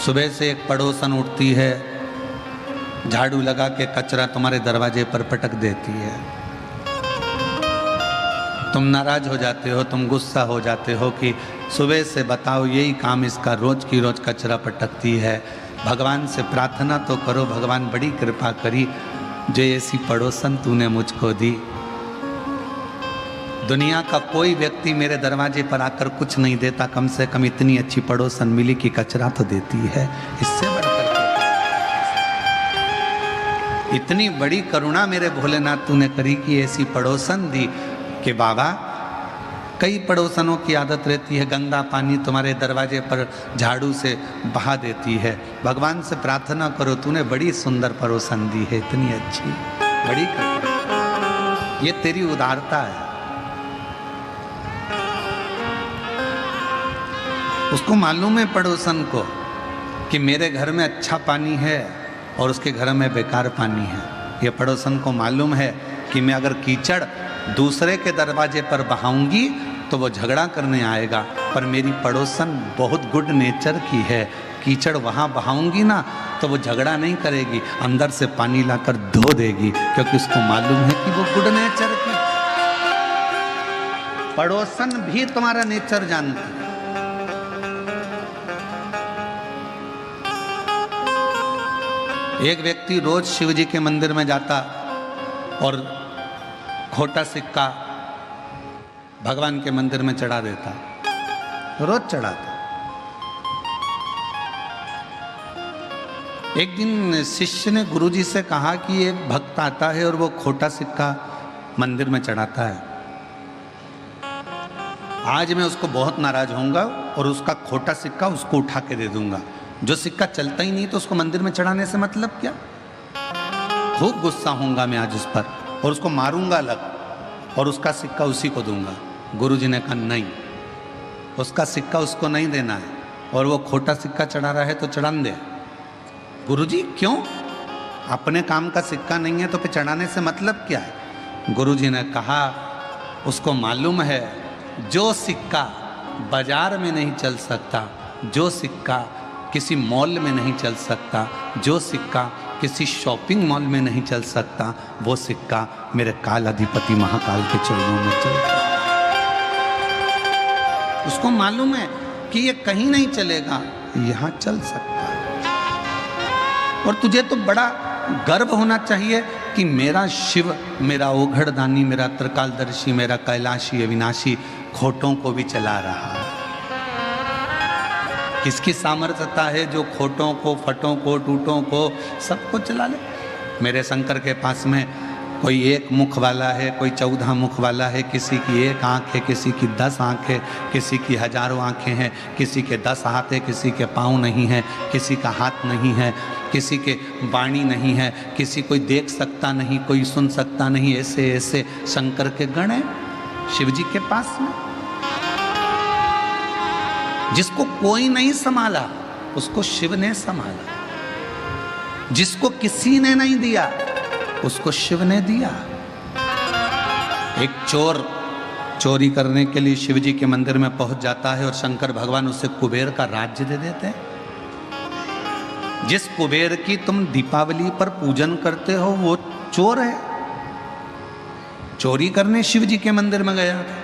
सुबह से एक पड़ोसन उठती है, झाड़ू लगा के कचरा तुम्हारे दरवाजे पर पटक देती है। तुम नाराज हो जाते हो, तुम गुस्सा हो जाते हो कि सुबह से बताओ यही काम इसका, रोज की रोज कचरा पटकती है। भगवान से प्रार्थना तो करो, भगवान बड़ी कृपा करी जो ऐसी पड़ोसन तूने मुझको दी। दुनिया का कोई व्यक्ति मेरे दरवाजे पर आकर कुछ नहीं देता, कम से कम इतनी अच्छी पड़ोसन मिली कि कचरा तो देती है। इससे बढ़कर इतनी बड़ी करुणा मेरे भोलेनाथ तूने करी कि ऐसी पड़ोसन दी कि बाबा, कई पड़ोसनों की आदत रहती है गंदा पानी तुम्हारे दरवाजे पर झाड़ू से बहा देती है। भगवान से प्रार्थना करो, तूने बड़ी सुंदर पड़ोसन दी है, इतनी अच्छी, बड़ी कृपा, ये तेरी उदारता है। उसको मालूम है पड़ोसन को कि मेरे घर में अच्छा पानी है और उसके घर में बेकार पानी है। ये पड़ोसन को मालूम है कि मैं अगर कीचड़ दूसरे के दरवाजे पर बहाऊंगी तो वो झगड़ा करने आएगा, पर मेरी पड़ोसन बहुत गुड नेचर की है, कीचड़ वहाँ बहाऊंगी ना तो वो झगड़ा नहीं करेगी, अंदर से पानी लाकर धो देगी, क्योंकि उसको मालूम है कि वो गुड नेचर की। पड़ोसन भी तुम्हारा नेचर जानती है। एक व्यक्ति रोज शिव जी के मंदिर में जाता और खोटा सिक्का भगवान के मंदिर में चढ़ा देता, रोज चढ़ाता। एक दिन शिष्य ने गुरुजी से कहा कि एक भक्त आता है और वो खोटा सिक्का मंदिर में चढ़ाता है, आज मैं उसको बहुत नाराज होऊंगा और उसका खोटा सिक्का उसको उठा के दे दूंगा। जो सिक्का चलता ही नहीं तो उसको मंदिर में चढ़ाने से मतलब क्या। खूब गुस्सा होऊंगा मैं आज उस पर और उसको मारूंगा अलग और उसका सिक्का उसी को दूंगा। गुरुजी ने कहा नहीं, उसका सिक्का उसको नहीं देना है और वो खोटा सिक्का चढ़ा रहा है तो चढ़ान दे। गुरुजी क्यों? अपने काम का सिक्का नहीं है तो फिर चढ़ाने से मतलब क्या है? गुरुजी ने कहा उसको मालूम है जो सिक्का बाजार में नहीं चल सकता, जो सिक्का किसी मॉल में नहीं चल सकता, जो सिक्का किसी शॉपिंग मॉल में नहीं चल सकता, वो सिक्का मेरे काल अधिपति महाकाल के चरणों में चलता। उसको मालूम है कि ये कहीं नहीं चलेगा, यहां चल सकता है। और तुझे तो बड़ा गर्व होना चाहिए कि मेरा शिव, मेरा ओघड़दानी, मेरा त्रिकालदर्शी, मेरा कैलाशी अविनाशी खोटों को भी चला रहा है। किसकी सामर्थ्यता है जो खोटों को, फटों को, टूटों को सबको चला ले। मेरे शंकर के पास में कोई एक मुख वाला है, कोई 14 मुख वाला है, किसी की एक आँख है, किसी की 10 आँख है, किसी की हजारों आँखें हैं, किसी के 10 हाथ है, किसी के पाँव नहीं है, किसी का हाथ नहीं है, किसी के वाणी नहीं है, किसी कोई देख सकता नहीं, कोई सुन सकता नहीं। ऐसे ऐसे शंकर के गण हैं शिव जी के पास में। जिसको कोई नहीं संभाला उसको शिव ने संभाला, जिसको किसी ने नहीं दिया उसको शिव ने दिया। एक चोर चोरी करने के लिए शिव जी के मंदिर में पहुंच जाता है और शंकर भगवान उसे कुबेर का राज्य दे देते हैं। जिस कुबेर की तुम दीपावली पर पूजन करते हो वो चोर है। चोरी करने शिव जी के मंदिर में गया था,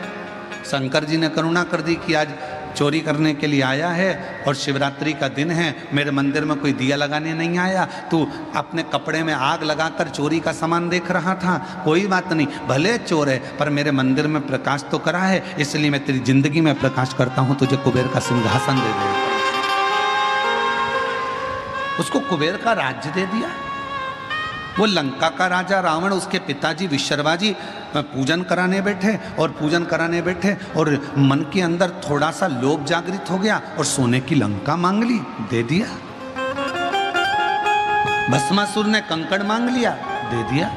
शंकर जी ने करुणा कर दी कि आज चोरी करने के लिए आया है और शिवरात्रि का दिन है, मेरे मंदिर में कोई दिया लगाने नहीं आया, तू अपने कपड़े में आग लगाकर चोरी का सामान देख रहा था, कोई बात नहीं, भले चोर है पर मेरे मंदिर में प्रकाश तो करा है, इसलिए मैं तेरी जिंदगी में प्रकाश करता हूं, तुझे कुबेर का सिंहासन दे दे। उसको कुबेर का राज्य दे दिया। वो लंका का राजा रावण, उसके पिताजी विश्रवा जी पूजन कराने बैठे और मन के अंदर थोड़ा सा लोभ जागृत हो गया और सोने की लंका मांग ली, दे दिया। भस्मासुर ने कंकड़ मांग लिया, दे दिया।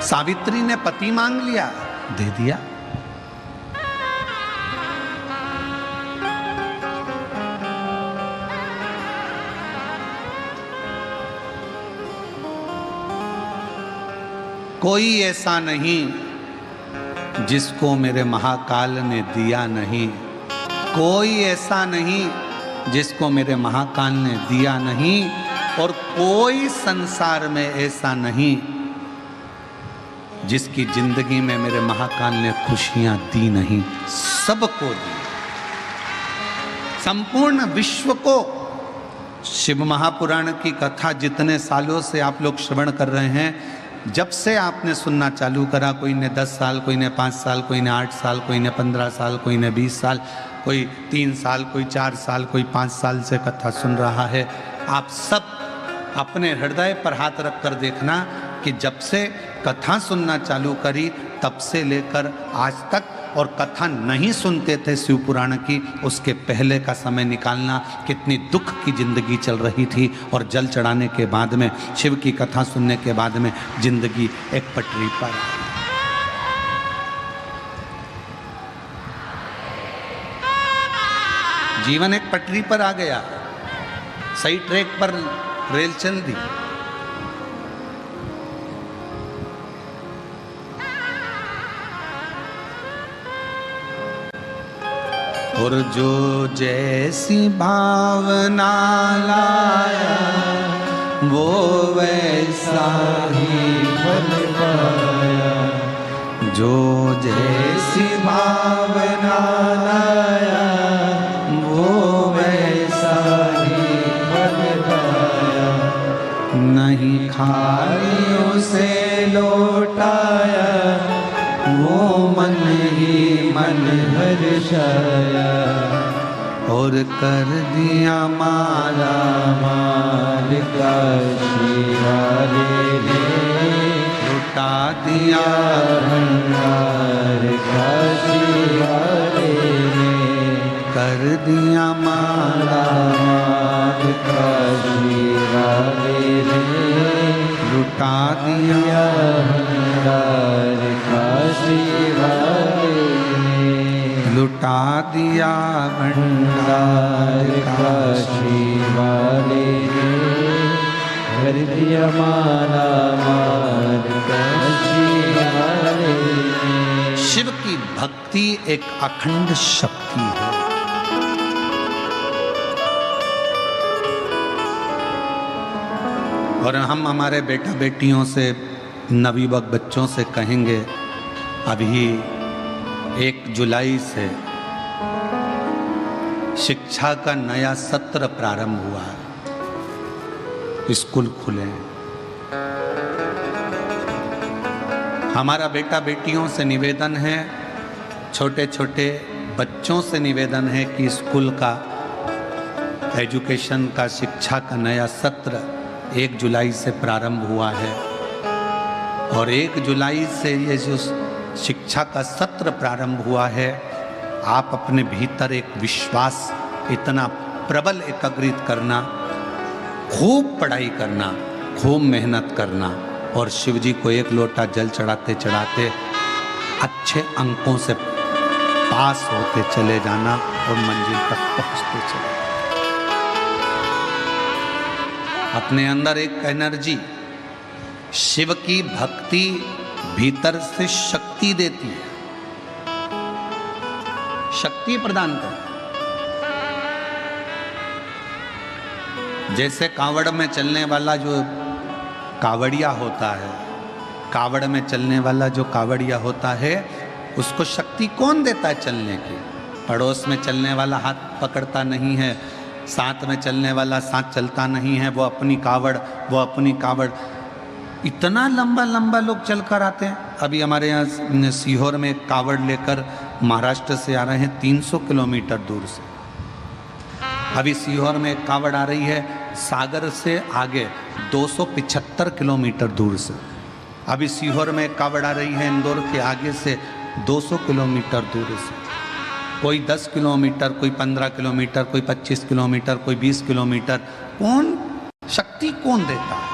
सावित्री ने पति मांग लिया, दे दिया। कोई ऐसा नहीं जिसको मेरे महाकाल ने दिया नहीं। कोई ऐसा नहीं जिसको मेरे महाकाल ने दिया नहीं, और कोई संसार में ऐसा नहीं जिसकी जिंदगी में मेरे महाकाल ने खुशियां दी नहीं। सबको दी, संपूर्ण विश्व को। शिव महापुराण की कथा जितने सालों से आप लोग श्रवण कर रहे हैं, जब से आपने सुनना चालू करा, कोई ने 10 साल, कोई ने 5 साल, कोई ने 8 साल, कोई ने 15 साल, कोई ने 20 साल, कोई 3 साल, कोई 4 साल, कोई 5 साल से कथा सुन रहा है। आप सब अपने हृदय पर हाथ रख कर देखना कि जब से कथा सुनना चालू करी तब से लेकर आज तक, और कथा नहीं सुनते थे शिव पुराण की, उसके पहले का समय निकालना, कितनी दुख की जिंदगी चल रही थी, और जल चढ़ाने के बाद में, शिव की कथा सुनने के बाद में जिंदगी एक पटरी पर। जीवन एक पटरी पर आ गया, सही ट्रैक पर रेल चल दी। और जो जैसी भावना लाया वो वैसा ही फल पाया। जो जैसी भावना लाया वो वैसा ही फल पाया। नहीं खाली उसे लौटाया वो मन ही मन हर्षाया। और कर दिया माला माल का शिवाले ने, लुटा दिया भंडार का शिवाले ने। कर दिया माला माल का शिवाले ने, लुटा दिया भंडार का शिवाले ने। लुटा दिया भंडार का शिवाले ने। कर दिया माला माल का शिवाले ने। शिव की भक्ति एक अखंड शक्ति है। और हम हमारे बेटा बेटियों से, नवयुवक बच्चों से कहेंगे, अभी 1 जुलाई से शिक्षा का नया सत्र प्रारंभ हुआ है, स्कूल खुले। हमारा बेटा बेटियों से निवेदन है, छोटे छोटे बच्चों से निवेदन है कि स्कूल का, एजुकेशन का, शिक्षा का नया सत्र 1 जुलाई से प्रारंभ हुआ है। और 1 जुलाई से ये जो शिक्षा का सत्र प्रारंभ हुआ है, आप अपने भीतर एक विश्वास इतना प्रबल एकाग्रित करना, खूब पढ़ाई करना, खूब मेहनत करना, और शिव जी को 1 लोटा जल चढ़ाते चढ़ाते अच्छे अंकों से पास होते चले जाना और मंजिल तक पहुंचते चले। अपने अंदर एक एनर्जी, शिव की भक्ति भीतर से शक्ति देती है, शक्ति प्रदान करती है। जैसे कावड़ में चलने वाला जो कावड़िया होता है, कावड़ में चलने वाला जो कावड़िया होता है, उसको शक्ति कौन देता है चलने की? पड़ोस में चलने वाला हाथ पकड़ता नहीं है, साथ में चलने वाला साथ चलता नहीं है, वो अपनी कावड़। इतना लंबा लंबा लोग चल कर आते हैं। अभी हमारे यहाँ सीहोर में कावड़ लेकर महाराष्ट्र से आ रहे हैं 300 किलोमीटर दूर से। अभी सीहोर में एक कावड़ आ रही है सागर से आगे 275 किलोमीटर दूर से। अभी सीहोर में एक कावड़ आ रही है इंदौर के आगे से 200 किलोमीटर दूर से। कोई 10 किलोमीटर, कोई 15 किलोमीटर, कोई 25 किलोमीटर, कोई 20 किलोमीटर। कौन शक्ति कौन देता है?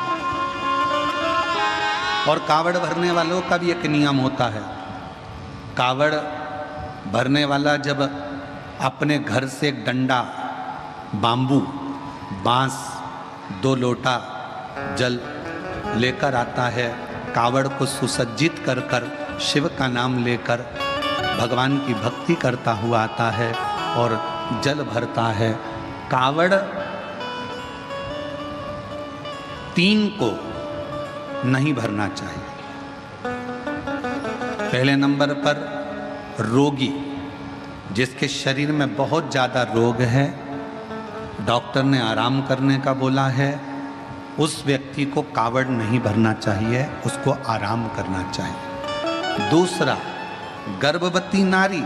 और कावड़ भरने वालों का भी एक नियम होता है। कावड़ भरने वाला जब अपने घर से एक डंडा, बांबू, बांस, 2 लोटा जल लेकर आता है, कावड़ को सुसज्जित कर कर शिव का नाम लेकर भगवान की भक्ति करता हुआ आता है और जल भरता है। कावड़ 3 को नहीं भरना चाहिए। पहले नंबर पर रोगी, जिसके शरीर में बहुत ज़्यादा रोग है, डॉक्टर ने आराम करने का बोला है, उस व्यक्ति को कावड़ नहीं भरना चाहिए, उसको आराम करना चाहिए। दूसरा, गर्भवती नारी,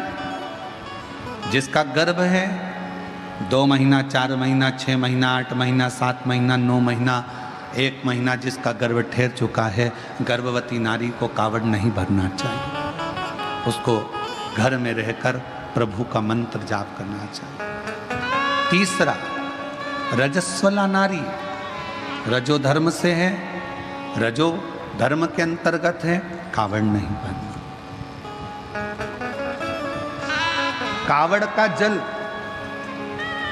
जिसका गर्भ है 2 महीना, 4 महीना, 6 महीना, 8 महीना, 7 महीना, 9 महीना, 1 महीना जिसका गर्भ ठहर चुका है, गर्भवती नारी को कावड़ नहीं भरना चाहिए। उसको घर में रहकर प्रभु का मंत्र जाप करना चाहिए। तीसरा, रजस्वला नारी, रजो धर्म से है, रजो धर्म के अंतर्गत है, कावड़ नहीं भरना। कावड़ का जल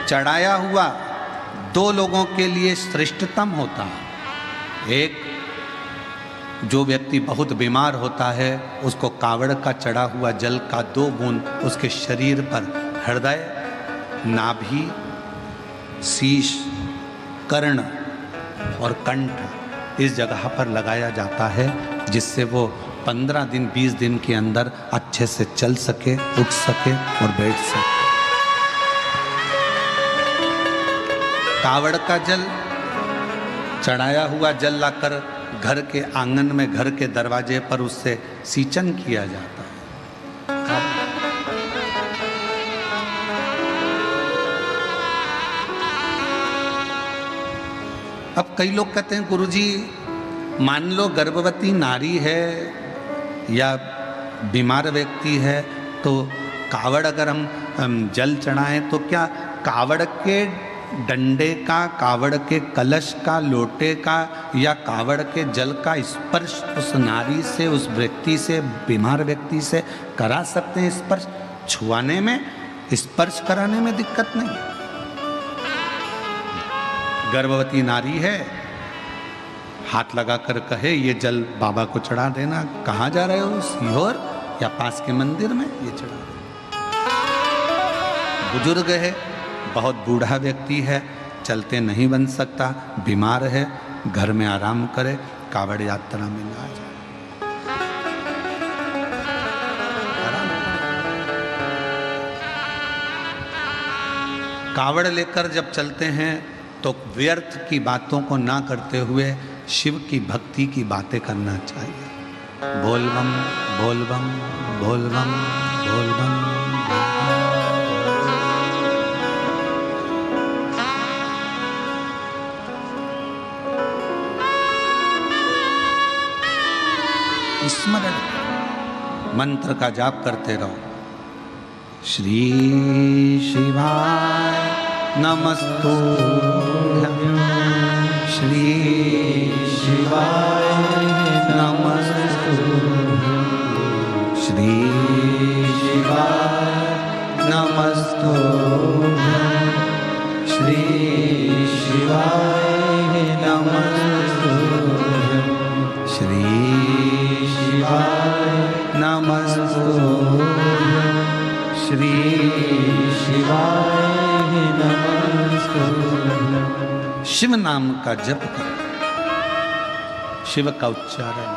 चढ़ाया हुआ 2 लोगों के लिए श्रेष्ठतम होता है। एक, जो व्यक्ति बहुत बीमार होता है, उसको कावड़ का चढ़ा हुआ जल का 2 बूंद उसके शरीर पर, हृदय, नाभि, शीश, कर्ण और कंठ, इस जगह पर लगाया जाता है, जिससे वो 15 दिन 20 दिन के अंदर अच्छे से चल सके, उठ सके और बैठ सके। कावड़ का जल, चढ़ाया हुआ जल लाकर घर के आंगन में, घर के दरवाजे पर उससे सींचन किया जाता है। अब कई लोग कहते हैं गुरुजी, मान लो गर्भवती नारी है या बीमार व्यक्ति है, तो कावड़ अगर हम जल चढ़ाएं तो क्या कावड़ के डंडे का, कावड़ के कलश का, लोटे का या कावड़ के जल का स्पर्श उस नारी से, उस व्यक्ति से, बीमार व्यक्ति से करा सकते हैं? स्पर्श छुआने में, स्पर्श कराने में दिक्कत नहीं है। गर्भवती नारी है, हाथ लगाकर कहे ये जल बाबा को चढ़ा देना, कहाँ जा रहे हो, सीहोर या पास के मंदिर में, ये चढ़ा देना। बुजुर्ग है, बहुत बूढ़ा व्यक्ति है, चलते नहीं बन सकता, बीमार है, घर में आराम करे, कावड़ यात्रा में ना जाए। कावड़ लेकर जब चलते हैं तो व्यर्थ की बातों को ना करते हुए शिव की भक्ति की बातें करना चाहिए। बोल बम, बोल बम, बोल बम, बोल बम। स्मरण मंत्र का जाप करते रहो। श्री शिवाय नमस्तुभ्यं, श्री शिवाय नमस्तुभ्यं, श्री शिवाय नमस्तुभ्यं, श्री शिवाय नमस्तुभ्यं, श्री शिवाय नमस्तुभ्यं, श्री शिवाय नमस्तुभ्यं। शिव नाम का जप करो, शिव का उच्चारण।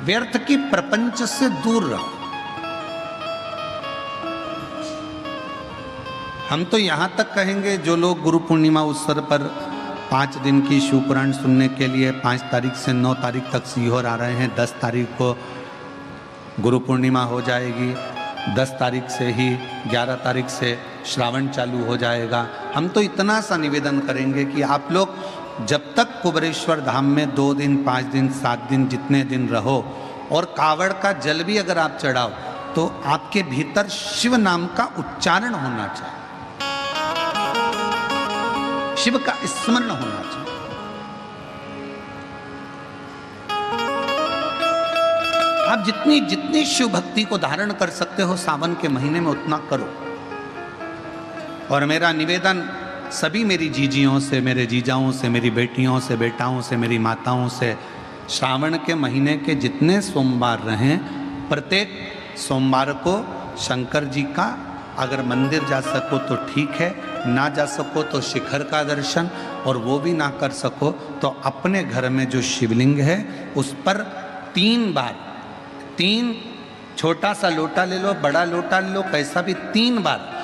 व्यर्थ की प्रपंच से दूर रहो। हम तो यहां तक कहेंगे, जो लोग गुरु पूर्णिमा अवसर पर 5 दिन की शिव पुराण सुनने के लिए 5 तारीख से 9 तारीख तक सीहोर आ रहे हैं, 10 तारीख को गुरु पूर्णिमा हो जाएगी, 10 तारीख से ही 11 तारीख से श्रावण चालू हो जाएगा। हम तो इतना सा निवेदन करेंगे कि आप लोग जब तक कुबेरेश्वर धाम में 2 दिन, 5 दिन, 7 दिन, जितने दिन रहो, और कावड़ का जल भी अगर आप चढ़ाओ, तो आपके भीतर शिव नाम का उच्चारण होना चाहिए, शिव का स्मरण होना चाहिए। आप जितनी शिव भक्ति को धारण कर सकते हो सावन के महीने में, उतना करो। और मेरा निवेदन सभी मेरी जीजियों से, मेरे जीजाओं से, मेरी बेटियों से, बेटाओं से, मेरी माताओं से, श्रावण के महीने के जितने सोमवार रहें, प्रत्येक सोमवार को शंकर जी का अगर मंदिर जा सको तो ठीक है, ना जा सको तो शिखर का दर्शन, और वो भी ना कर सको तो अपने घर में जो शिवलिंग है उस पर 3 बार, 3 छोटा सा लोटा ले लो, बड़ा लोटा ले लो, कैसा भी 3 बार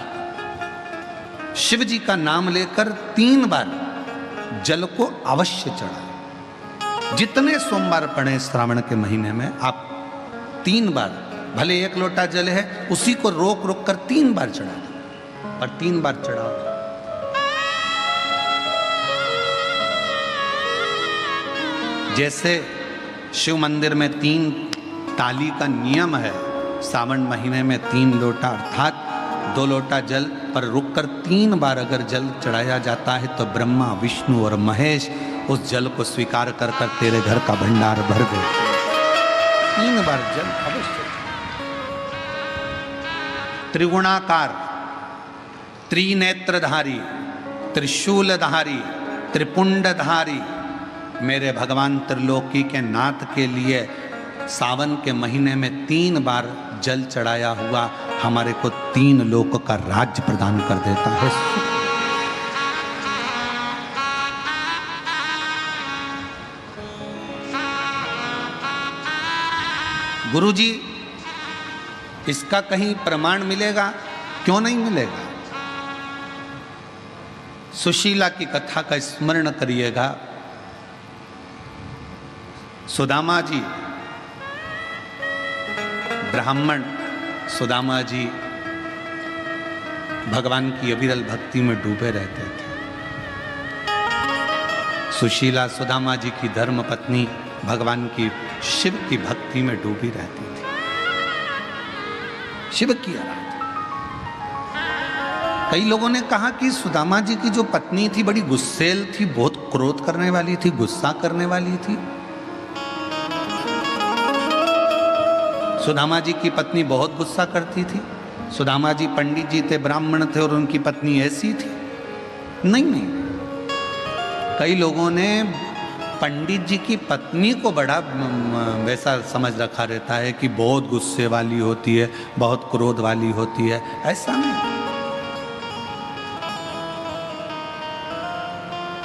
शिव जी का नाम लेकर 3 बार जल को अवश्य चढ़ाएं। जितने सोमवार पड़े श्रावण के महीने में आप 3 बार, भले 1 लोटा जल है उसी को रोक रोक कर 3 बार चढ़ा दो, पर 3 बार चढ़ाओ। जैसे शिव मंदिर में 3 ताली का नियम है, सावन महीने में 3 लोटा अर्थात 2 लोटा जल पर रुककर 3 बार अगर जल चढ़ाया जाता है तो ब्रह्मा, विष्णु और महेश उस जल को स्वीकार कर कर तेरे घर का भंडार भर देते। 3 बार जल अवश्य। त्रिगुणाकार, त्रिनेत्रधारी, त्रिशूलधारी, त्रिपुंडधारी मेरे भगवान त्रिलोकी के नाथ के लिए सावन के महीने में 3 बार जल चढ़ाया हुआ हमारे को 3 लोक का राज्य प्रदान कर देता है। गुरुजी, इसका कहीं प्रमाण मिलेगा? क्यों नहीं मिलेगा? सुशीला की कथा का स्मरण करिएगा। सुदामा जी, ब्राह्मण सुदामा जी भगवान की अविरल भक्ति में डूबे रहते थे। सुशीला सुदामा जी की धर्म पत्नी भगवान की शिव की भक्ति में डूबी रहती थी, शिव की आराधना। कई लोगों ने कहा कि सुदामा जी की जो पत्नी थी बड़ी गुस्सेल थी, बहुत क्रोध करने वाली थी, गुस्सा करने वाली थी। सुदामा जी की पत्नी बहुत गुस्सा करती थी। सुदामा जी पंडित जी थे, ब्राह्मण थे और उनकी पत्नी ऐसी थी? नहीं। कई लोगों ने पंडित जी की पत्नी को बड़ा वैसा समझ रखा रहता है कि बहुत गुस्से वाली होती है, बहुत क्रोध वाली होती है। ऐसा नहीं।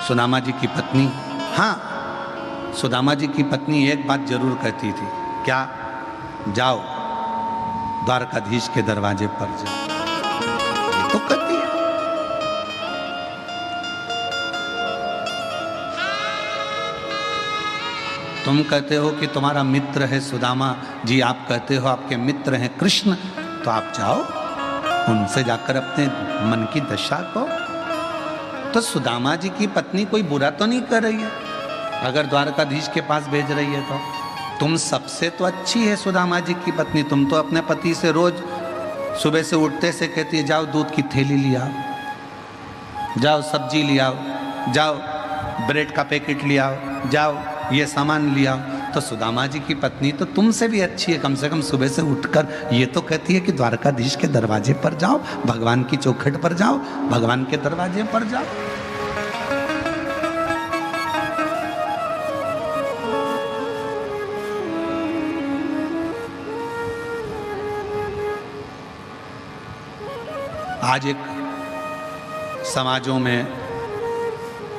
सुदामा जी की पत्नी, हाँ, सुदामा जी की पत्नी एक बात जरूर कहती थी। क्या? जाओ द्वारकाधीश के दरवाजे पर जाओ। ये तो कहती है। तुम कहते हो कि तुम्हारा मित्र है सुदामा जी, आप कहते हो आपके मित्र हैं कृष्ण, तो आप जाओ उनसे जाकर अपने मन की दशा को। तो सुदामा जी की पत्नी कोई बुरा तो नहीं कर रही है अगर द्वारकाधीश के पास भेज रही है तो। तुम सबसे तो अच्छी है सुदामा जी की पत्नी। तुम तो अपने पति से रोज सुबह से उठते से कहती है जाओ दूध की थैली ले आओ, जाओ सब्जी ले आओ, जाओ ब्रेड का पैकेट ले आओ, जाओ ये सामान ले आओ। तो सुदामा जी की पत्नी तो तुमसे भी अच्छी है। कम से कम सुबह से उठकर ये तो कहती है कि द्वारकाधीश के दरवाजे पर जाओ, भगवान की चौखट पर जाओ, भगवान के दरवाजे पर जाओ। आज एक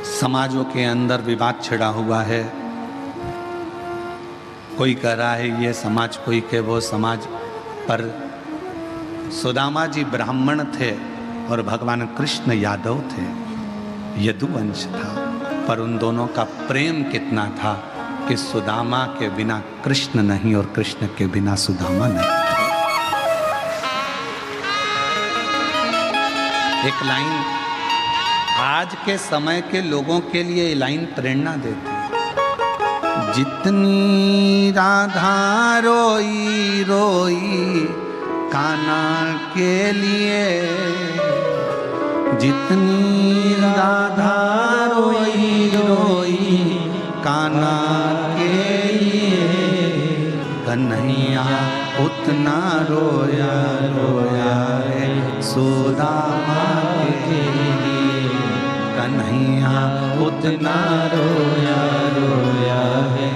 समाजों के अंदर विवाद छिड़ा हुआ है। कोई कह रहा है ये समाज, कोई के वो समाज। पर सुदामा जी ब्राह्मण थे और भगवान कृष्ण यादव थे, यदुवंश था। पर उन दोनों का प्रेम कितना था कि सुदामा के बिना कृष्ण नहीं और कृष्ण के बिना सुदामा नहीं। एक लाइन आज के समय के लोगों के लिए ये लाइन प्रेरणा देती है। जितनी राधा रोई रोई कान्हा के लिए, जितनी राधा रोई रोई कान्हा के लिए, कन्हैया उतना रोया रोया है सुदामा के लिए, कन्हैया उतना रोया रोया है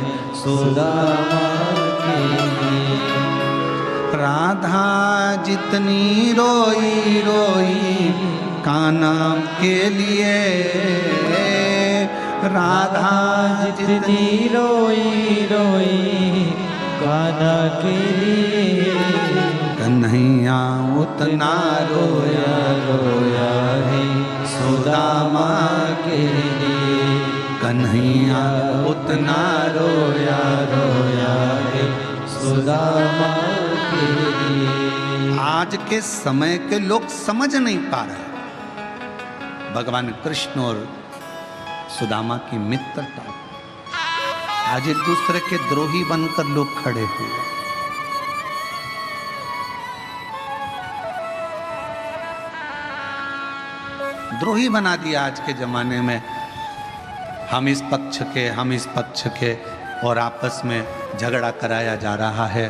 सुदामा के लिए। राधा जितनी रोई रोई कान्हा के लिए, राधा जितनी रोई रोई कान्हा के लिए, कन्हैया उतना रोया रोया है सुदामा के लिए। कन्हैया उतना रोया रोया है सुदामा के लिए। आज के समय के लोग समझ नहीं पा रहे भगवान कृष्ण और सुदामा की मित्रता। आज एक दूसरे के द्रोही बनकर लोग खड़े हुए। द्रोही बना दिया आज के जमाने में, हम इस पक्ष के हम इस पक्ष के, और आपस में झगड़ा कराया जा रहा है।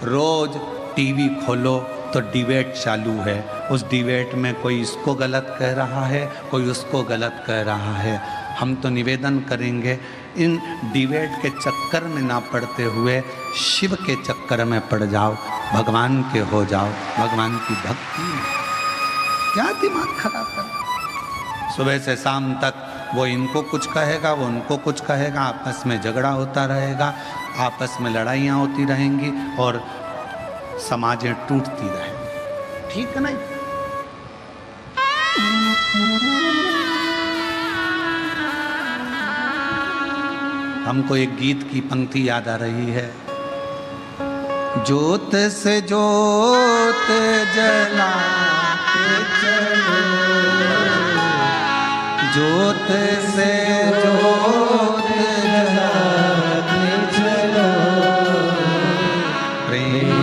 रोज टीवी खोलो तो डिबेट चालू है, उस डिबेट में कोई इसको गलत कह रहा है, कोई उसको गलत कह रहा है। हम तो निवेदन करेंगे इन डिबेट के चक्कर में ना पड़ते हुए शिव के चक्कर में पड़ जाओ, भगवान के हो जाओ, भगवान की भक्ति। क्या दिमाग खराब कर, सुबह से शाम तक वो इनको कुछ कहेगा, वो उनको कुछ कहेगा, आपस में झगड़ा होता रहेगा, आपस में लड़ाइयाँ होती रहेंगी और समाजें टूटती रहेंगी। ठीक है नहीं? हमको एक गीत की पंक्ति याद आ रही है, ज्योत से ज्योत जलाते चलो, ज्योत से ज्योत जलाते चलो, प्रेम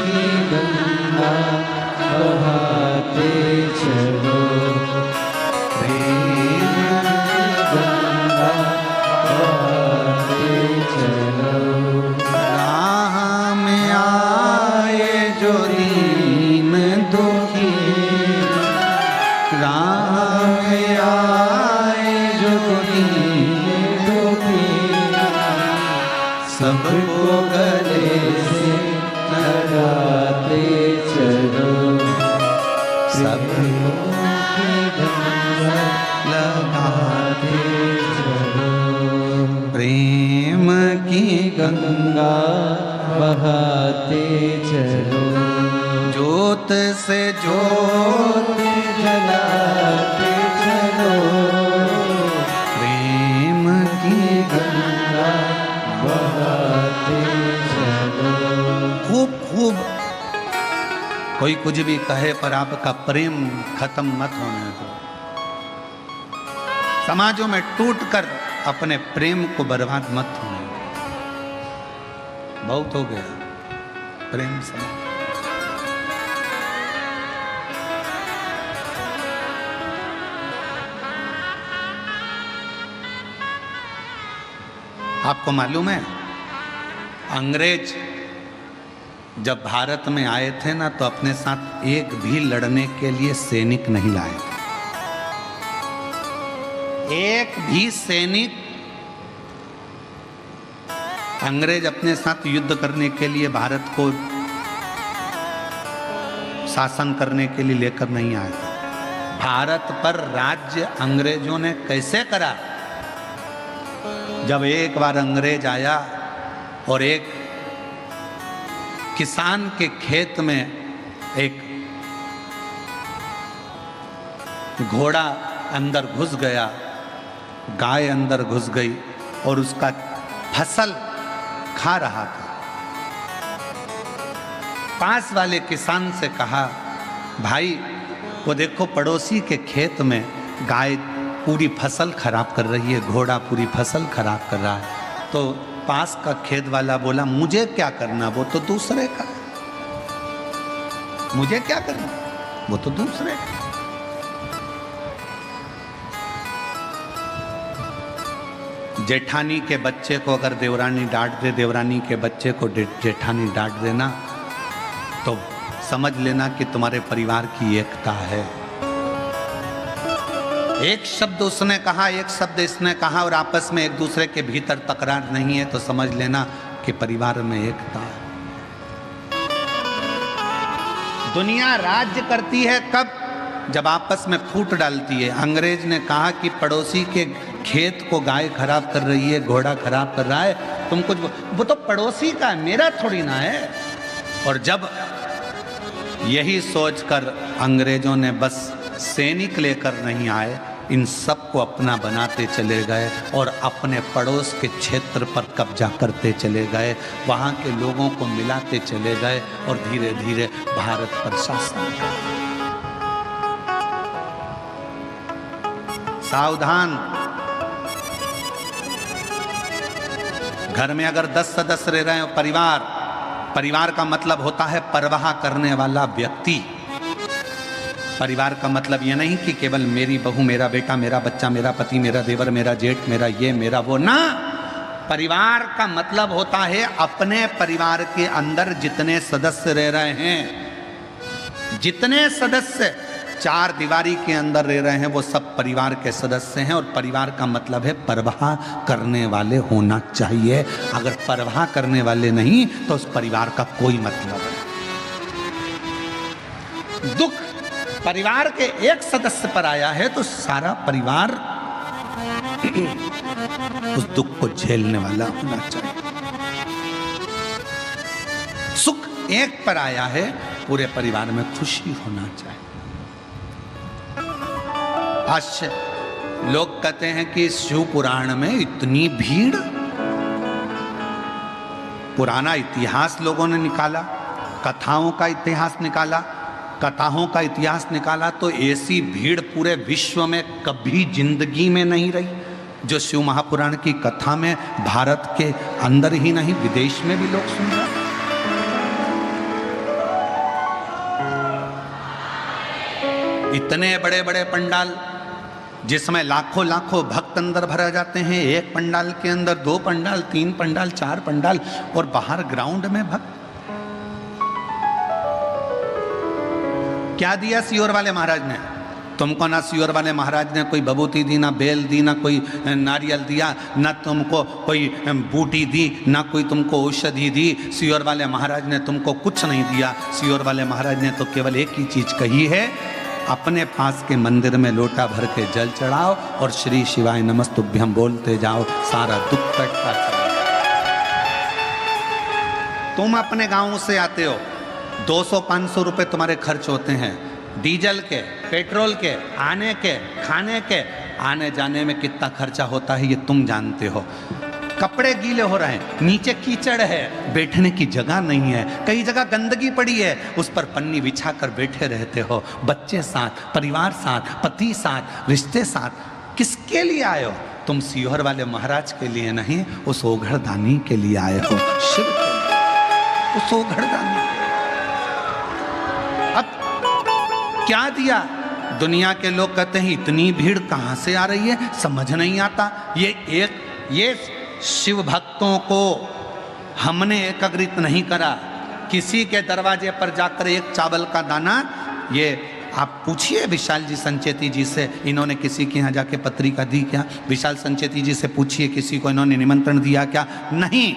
की गंगा बहाते चलो, प्रेम गंगा बहाते चलो। राह में आए जो दीन दुखी, राह में आए जो दीन दुखी, सबको गले से लगाते चलो, सबको की गंगा लगाते चलो, प्रेम की गंगा बहाते चलो, ज्योत से ज्योत जलाते चलो, प्रेम की गंगा बहाते चलो। खूब खूब कोई कुछ भी कहे पर आपका प्रेम खत्म मत होने दो। समाजों में टूटकर अपने प्रेम को बर्बाद मत होने दो। बहुत हो गया प्रेम समाज। आपको मालूम है अंग्रेज जब भारत में आए थे ना, तो अपने साथ एक भी लड़ने के लिए सैनिक नहीं लाए थे। एक भी सैनिक अंग्रेज अपने साथ युद्ध करने के लिए भारत को शासन करने के लिए लेकर नहीं आए थे। भारत पर राज्य अंग्रेजों ने कैसे करा? जब एक बार अंग्रेज आया और एक किसान के खेत में एक घोड़ा अंदर घुस गया, गाय अंदर घुस गई और उसका फसल खा रहा था। पास वाले किसान से कहा, भाई वो देखो पड़ोसी के खेत में गाय पूरी फसल खराब कर रही है, घोड़ा पूरी फसल खराब कर रहा है। तो पास का खेत वाला बोला, मुझे क्या करना, वो तो दूसरे का, मुझे क्या करना, वो तो दूसरे का। जेठानी के बच्चे को अगर देवरानी डांट दे, देवरानी के बच्चे को जेठानी डांट देना, तो समझ लेना कि तुम्हारे परिवार की एकता है। एक शब्द उसने कहा, एक शब्द इसने कहा और आपस में एक दूसरे के भीतर तकरार नहीं है तो समझ लेना कि परिवार में एकता है। दुनिया राज्य करती है कब? जब आपस में फूट डालती है। अंग्रेज ने कहा कि पड़ोसी के खेत को गाय खराब कर रही है, घोड़ा खराब कर रहा है, तुम कुछ वो तो पड़ोसी का है, मेरा थोड़ी ना है। और जब यही सोचकर अंग्रेजों ने बस सैनिक लेकर नहीं आए, इन सबको अपना बनाते चले गए और अपने पड़ोस के क्षेत्र पर कब्जा करते चले गए, वहाँ के लोगों को मिलाते चले गए और धीरे धीरे भारत पर शासन। सावधान, घर में अगर 10 सदस्य रह रहे हैं, परिवार का मतलब होता है परवाह करने वाला व्यक्ति। परिवार का मतलब ये नहीं कि केवल मेरी बहू, मेरा बेटा, मेरा बच्चा, मेरा पति, मेरा देवर, मेरा जेठ, मेरा ये, मेरा वो, ना। परिवार का मतलब होता है अपने परिवार के अंदर जितने सदस्य रह रहे हैं, जितने सदस्य 4 दीवारी के अंदर रह रहे हैं, वो सब परिवार के सदस्य हैं। और परिवार का मतलब है परवाह करने वाले होना चाहिए। अगर परवाह करने वाले नहीं तो उस परिवार का कोई मतलब नहीं। दुख परिवार के एक सदस्य पर आया है तो सारा परिवार उस दुख को झेलने वाला होना चाहिए। सुख एक पर आया है, पूरे परिवार में खुशी होना चाहिए। आज लोग कहते हैं कि शिव पुराण में इतनी भीड़, पुराना इतिहास लोगों ने निकाला, कथाओं का इतिहास निकाला, कथाओं का इतिहास निकाला तो ऐसी भीड़ पूरे विश्व में कभी जिंदगी में नहीं रही जो शिव महापुराण की कथा में भारत के अंदर ही नहीं विदेश में भी लोग सुन रहे हैं। इतने बड़े बड़े पंडाल जिसमें लाखों लाखों भक्त अंदर भरा जाते हैं, एक पंडाल के अंदर 2 पंडाल, 3 पंडाल, 4 पंडाल और बाहर ग्राउंड में भक्त। क्या दिया सियोर वाले महाराज ने? तुमको ना सियोर वाले महाराज ने कोई बबूती दी, ना बेल दी, ना कोई नारियल दिया, ना तुमको कोई बूटी दी, ना कोई तुमको औषधि दी। सियोर वाले महाराज ने तुमको कुछ नहीं दिया। सियोर वाले महाराज ने तो केवल एक ही चीज कही है, अपने पास के मंदिर में लोटा भर के जल चढ़ाओ और श्री शिवाय नमस्तुभ्यम बोलते जाओ, सारा दुख कटता चला। तुम अपने गांव से आते हो, 200-500 रुपए तुम्हारे खर्च होते हैं, डीजल के, पेट्रोल के, आने के, खाने के, आने जाने में कितना खर्चा होता है ये तुम जानते हो। कपड़े गीले हो रहे हैं, नीचे कीचड़ है, बैठने की जगह नहीं है, कई जगह गंदगी पड़ी है, उस पर पन्नी बिछा कर बैठे रहते हो। बच्चे साथ, परिवार साथ, पति साथ, रिश्ते साथ, किसके लिए आए हो? तुम सियोर वाले महाराज के लिए नहीं, उस ओघड़दानी के लिए आए हो, शिव के लिए, उस ओघड़दानी। अब क्या दिया? दुनिया के लोग कहते हैं इतनी भीड़ कहां से आ रही है, समझ नहीं आता। ये शिव भक्तों को हमने एकत्रित नहीं करा। किसी के दरवाजे पर जाकर एक चावल का दाना, ये आप पूछिए विशाल जी संचेती जी से, इन्होंने किसी के यहाँ जाके पत्रिका दी क्या? विशाल संचेती जी से पूछिए किसी को इन्होंने निमंत्रण दिया क्या? नहीं।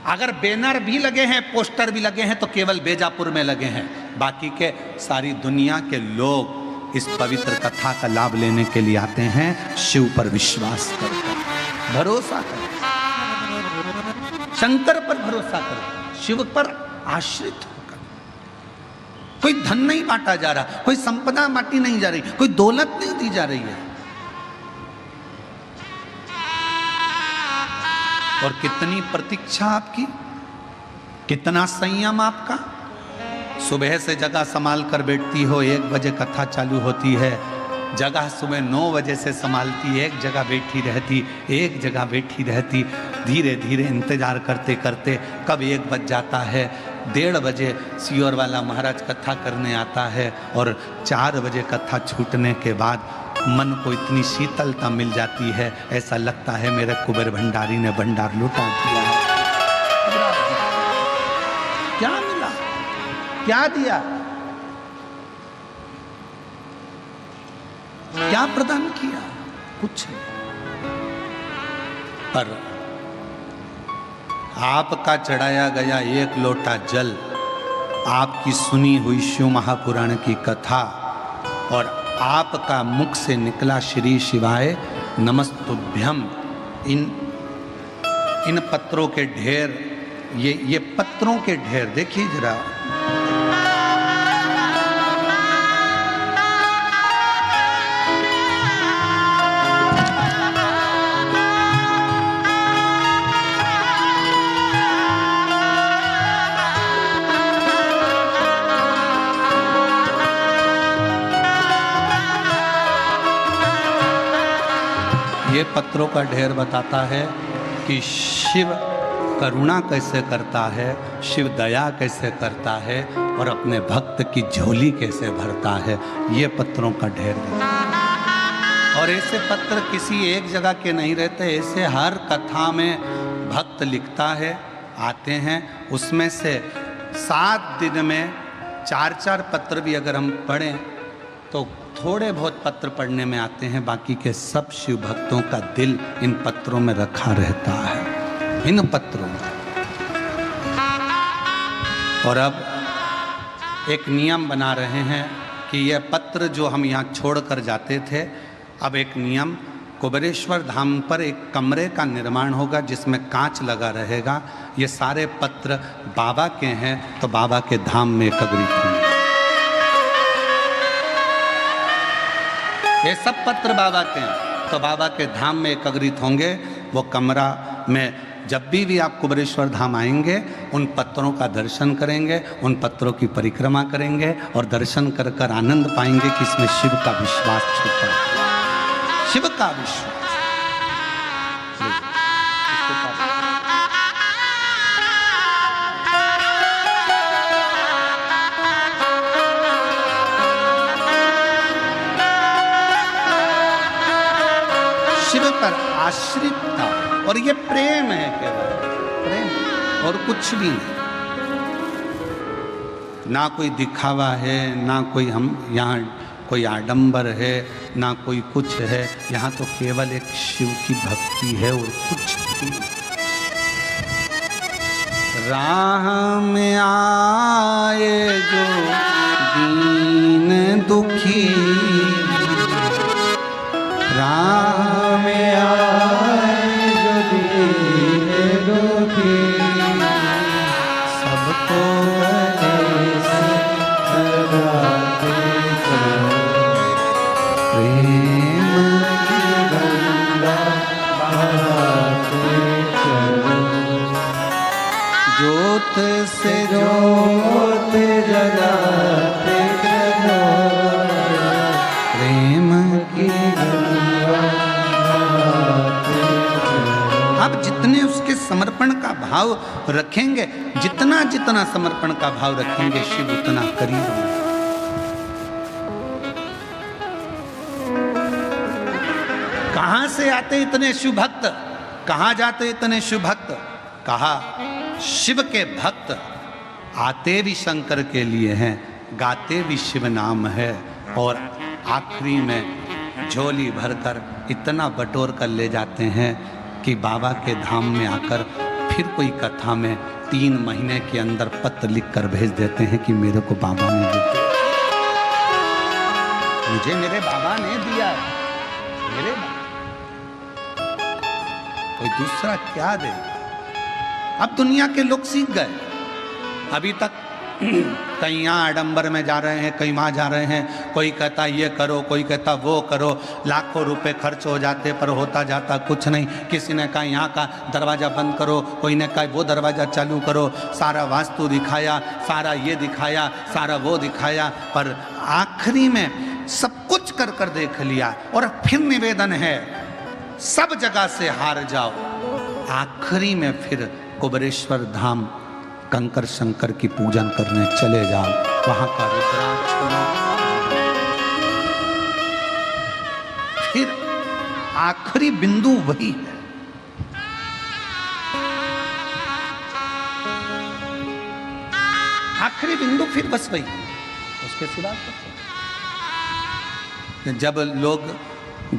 अगर बैनर भी लगे हैं, पोस्टर भी लगे हैं तो केवल बेजापुर में लगे हैं, बाकी के सारी दुनिया के लोग इस पवित्र कथा का लाभ लेने के लिए आते हैं। शिव पर विश्वास करते हैं, भरोसा करो, शंकर पर भरोसा करो, शिव पर आश्रित होकर। कोई धन नहीं बांटा जा रहा, कोई संपदा बांटी नहीं जा रही, कोई दौलत नहीं दी जा रही है। और कितनी प्रतीक्षा आपकी, कितना संयम आपका। सुबह से जगह संभाल कर बैठती हो, 1 बजे कथा चालू होती है, जगह सुबह 9 बजे से संभालती, एक जगह बैठी रहती, एक जगह बैठी रहती, धीरे धीरे इंतजार करते करते कब 1 बज जाता है। 1:30 बजे सियोर वाला महाराज कथा करने आता है और 4 बजे कथा छूटने के बाद मन को इतनी शीतलता मिल जाती है, ऐसा लगता है मेरे कुबेर भंडारी ने भंडार लुटा दिया है। क्या मिला, क्या दिया? क्या प्रदान किया? कुछ नहीं। पर आपका चढ़ाया गया एक लोटा जल, आपकी सुनी हुई शिव महापुराण की कथा और आपका मुख से निकला श्री शिवाय नमस्तुभ्यम, इन पत्रों के ढेर, ये पत्रों के ढेर देखिए जरा, ये पत्रों का ढेर बताता है कि शिव करुणा कैसे करता है, शिव दया कैसे करता है और अपने भक्त की झोली कैसे भरता है। ये पत्रों का ढेर है। और ऐसे पत्र किसी एक जगह के नहीं रहते, ऐसे हर कथा में भक्त लिखता है, आते हैं। उसमें से 7 दिन में 4-4 पत्र भी अगर हम पढ़ें तो थोड़े बहुत पत्र पढ़ने में आते हैं, बाकी के सब शिव भक्तों का दिल इन पत्रों में रखा रहता है, इन पत्रों में। और अब एक नियम बना रहे हैं कि यह पत्र जो हम यहाँ छोड़कर जाते थे, अब एक नियम, कुबेरेश्वर धाम पर एक कमरे का निर्माण होगा जिसमें कांच लगा रहेगा। ये सारे पत्र बाबा के हैं तो बाबा के धाम में एकत्रित होंगे। ये सब पत्र बाबा के हैं तो बाबा के धाम में एकत्रित होंगे। वो कमरा में जब भी आप कुबेरेश्वर धाम आएंगे, उन पत्रों का दर्शन करेंगे, उन पत्रों की परिक्रमा करेंगे और दर्शन कर कर आनंद पाएंगे कि इसमें शिव का विश्वास छुपा है, शिव का विश्वास। शिव पर आश्रितता, और ये प्रेम है, केवल प्रेम और कुछ भी नहीं। ना कोई दिखावा है, ना कोई हम यहाँ कोई आडंबर है, ना कोई कुछ है। यहाँ तो केवल एक शिव की भक्ति है और कुछ भी। राह में आए जो दीन दुखी, राह में आए जो दीन दुखी, सबको गले से लगाते चलो, प्रेम की गंगा बहाते चलो, ज्योत से ज्योत जलाते चलो, प्रेम की गंगा बहाते चलो। आप जितने उसके समर्पण का भाव रखेंगे, जितना जितना समर्पण का भाव रखेंगे, शिव उतना करीब होगा। कहां से आते इतने शिव भक्त, कहां जाते इतने शिव भक्त? कहा शिव के भक्त आते भी शंकर के लिए हैं, गाते भी शिव नाम है, और आखिरी में झोली भरकर इतना बटोर कर ले जाते हैं कि बाबा के धाम में आकर फिर कोई कथा में 3 महीने के अंदर पत्र लिख कर भेज देते हैं कि मेरे को बाबा ने दिया, मुझे मेरे बाबा ने दिया, मेरे कोई दूसरा क्या दे। अब दुनिया के लोग सीख गए। अभी तक कहीं यहाँ आडंबर में जा रहे हैं, कहीं वहाँ जा रहे हैं, कोई कहता ये करो, कोई कहता वो करो, लाखों रुपए खर्च हो जाते पर होता जाता कुछ नहीं। किसी ने कहा यहाँ का दरवाज़ा बंद करो, कोई ने कहा वो दरवाज़ा चालू करो, सारा वास्तु दिखाया, सारा ये दिखाया, सारा वो दिखाया, पर आखिरी में सब कुछ कर कर देख लिया और फिर निवेदन है सब जगह से हार जाओ, आखिरी में फिर कुबेरेश्वर धाम कंकर शंकर की पूजन करने चले जाओ, वहां का रुद्राक्ष लो। फिर आखिरी बिंदु वही है। आखिरी बिंदु फिर बस वही, उसके सिवा कुछ जब लोग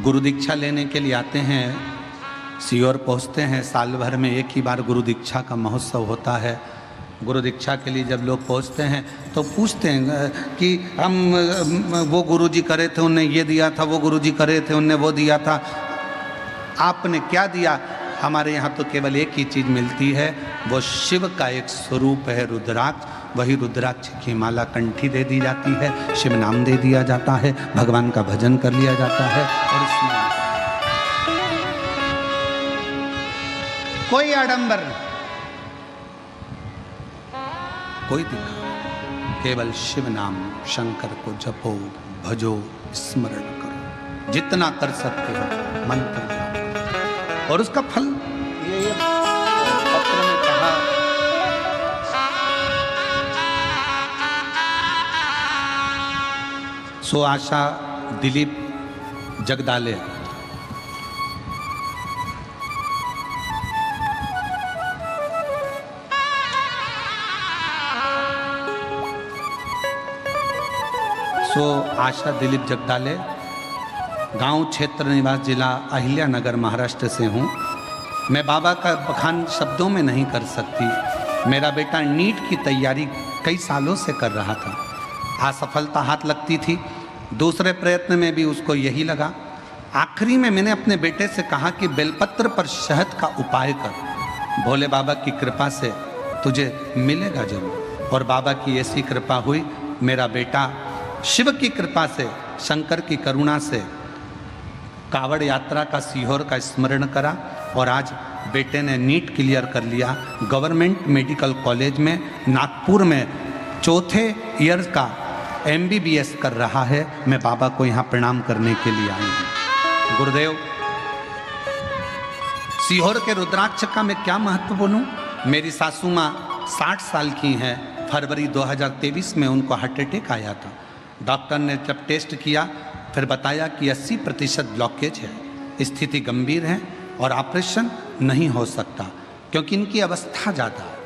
गुरु दीक्षा लेने के लिए आते हैं, सीहोर पहुंचते हैं, साल भर में एक ही बार गुरु दीक्षा का महोत्सव होता है। गुरु दीक्षा के लिए जब लोग पहुंचते हैं तो पूछते हैं कि हम वो गुरुजी करे थे उनने ये दिया था, वो गुरुजी करे थे उनने वो दिया था, आपने क्या दिया? हमारे यहाँ तो केवल एक ही चीज़ मिलती है, वो शिव का एक स्वरूप है रुद्राक्ष। वही रुद्राक्ष की माला कंठी दे दी जाती है, शिव नाम दे दिया जाता है, भगवान का भजन कर लिया जाता है। और इसमें कोई आडंबर, कोई दिखा, केवल शिव नाम शंकर को जपो, भजो, स्मरण करो, जितना कर सकते हो मंत्र जाप करो। और उसका फल ये पत्र में कहा, सो आशा दिलीप जगदाले, सो आशा दिलीप जगदाले, गांव क्षेत्र निवास, जिला अहिल्यानगर, महाराष्ट्र से हूँ। मैं बाबा का बखान शब्दों में नहीं कर सकती। मेरा बेटा नीट की तैयारी कई सालों से कर रहा था, असफलता हाथ लगती थी, दूसरे प्रयत्न में भी उसको यही लगा। आखिरी में मैंने अपने बेटे से कहा कि बेलपत्र पर शहद का उपाय कर, भोले बाबा की कृपा से तुझे मिलेगा जरूर। और बाबा की ऐसी कृपा हुई, मेरा बेटा शिव की कृपा से, शंकर की करुणा से कावड़ यात्रा का, सीहोर का स्मरण करा और आज बेटे ने नीट क्लियर कर लिया। गवर्नमेंट मेडिकल कॉलेज में नागपुर में चौथे ईयर का MBBS कर रहा है। मैं बाबा को यहाँ प्रणाम करने के लिए आई हूँ। गुरुदेव, सीहोर के रुद्राक्ष का मैं क्या महत्व बोलूँ? मेरी सासू माँ 60 साल की हैं। फरवरी 2023 में उनको हार्ट अटैक आया था। डॉक्टर ने जब टेस्ट किया फिर बताया कि 80% ब्लॉकेज है, स्थिति गंभीर है और ऑपरेशन नहीं हो सकता, क्योंकि इनकी अवस्था ज़्यादा है,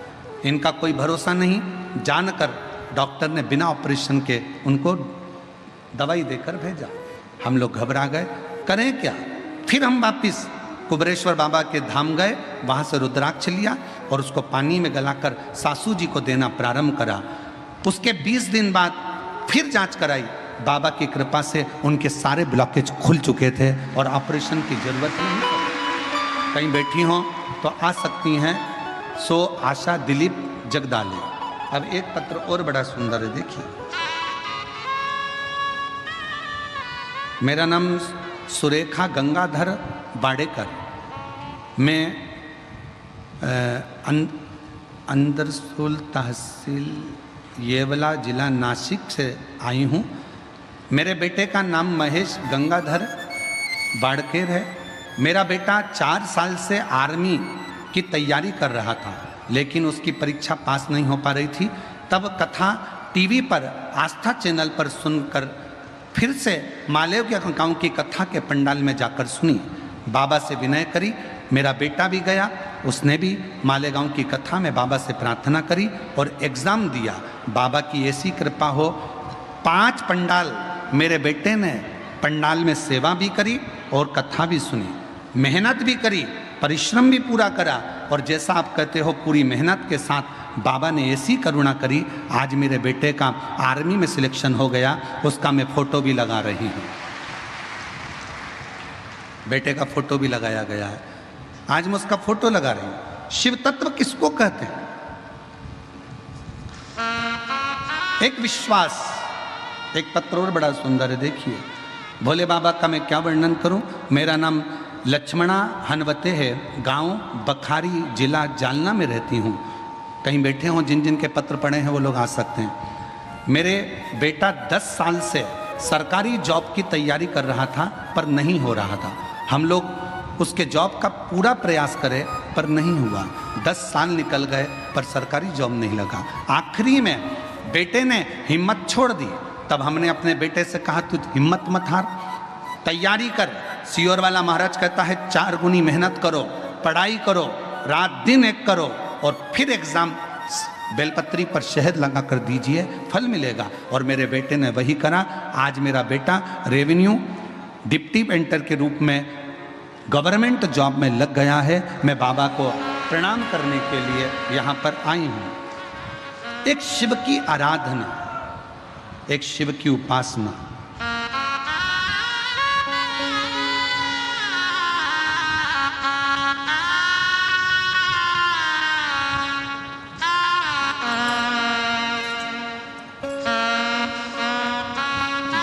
इनका कोई भरोसा नहीं। जानकर डॉक्टर ने बिना ऑपरेशन के उनको दवाई देकर भेजा। हम लोग घबरा गए, करें क्या? फिर हम वापिस कुबरेश्वर बाबा के धाम गए, वहाँ से रुद्राक्ष लिया और उसको पानी में गलाकर सासू जी को देना प्रारंभ करा। उसके 20 दिन बाद फिर जांच कराई, बाबा की कृपा से उनके सारे ब्लॉकेज खुल चुके थे और ऑपरेशन की जरूरत नहीं पड़ी। कहीं बैठी हों तो आ सकती हैं। सो आशा दिलीप जगदाले। अब एक पत्र और बड़ा सुंदर है, देखिए। मेरा नाम सुरेखा गंगाधर बाड़ेकर, मैं अंदरसूल तहसील येवला जिला नासिक से आई हूँ। मेरे बेटे का नाम महेश गंगाधर बाड़केर है। मेरा बेटा 4 साल से आर्मी की तैयारी कर रहा था, लेकिन उसकी परीक्षा पास नहीं हो पा रही थी। तब कथा टीवी पर आस्था चैनल पर सुनकर फिर से मालेव के गांव की कथा के पंडाल में जाकर सुनी, बाबा से विनय करी। मेरा बेटा भी गया, उसने भी मालेगांव की कथा में बाबा से प्रार्थना करी और एग्ज़ाम दिया। बाबा की ऐसी कृपा हो, 5 पंडाल मेरे बेटे ने पंडाल में सेवा भी करी और कथा भी सुनी, मेहनत भी करी, परिश्रम भी पूरा करा। और जैसा आप कहते हो, पूरी मेहनत के साथ बाबा ने ऐसी करुणा करी, आज मेरे बेटे का आर्मी में सिलेक्शन हो गया। उसका मैं फ़ोटो भी लगा रही हूँ, बेटे का फ़ोटो भी लगाया गया है। आज मैं उसका फ़ोटो लगा रही हूँ। शिव तत्व किसको कहते हैं? एक विश्वास। एक पत्र और बड़ा सुंदर है, देखिए। भोले बाबा का मैं क्या वर्णन करूं। मेरा नाम लक्ष्मणा हनवते है, गांव बखारी, जिला जालना में रहती हूं। कहीं बैठे हों, जिन जिन के पत्र पढ़े हैं वो लोग आ सकते हैं। मेरे बेटा 10 साल से सरकारी जॉब की तैयारी कर रहा था, पर नहीं हो रहा था। हम लोग उसके जॉब का पूरा प्रयास करे, पर नहीं हुआ। 10 साल निकल गए, पर सरकारी जॉब नहीं लगा। आखिरी में बेटे ने हिम्मत छोड़ दी। तब हमने अपने बेटे से कहा, तू हिम्मत मत हार, तैयारी कर। सीहोर वाला महाराज कहता है 4 गुनी मेहनत करो, पढ़ाई करो, रात दिन एक करो और फिर एग्ज़ाम बेलपत्री पर शहद लगा कर दीजिए, फल मिलेगा। और मेरे बेटे ने वही करा। आज मेरा बेटा रेवेन्यू डिप्टी पेंटर के रूप में गवर्नमेंट जॉब में लग गया है। मैं बाबा को प्रणाम करने के लिए यहाँ पर आई हूँ। एक शिव की आराधना, एक शिव की उपासना।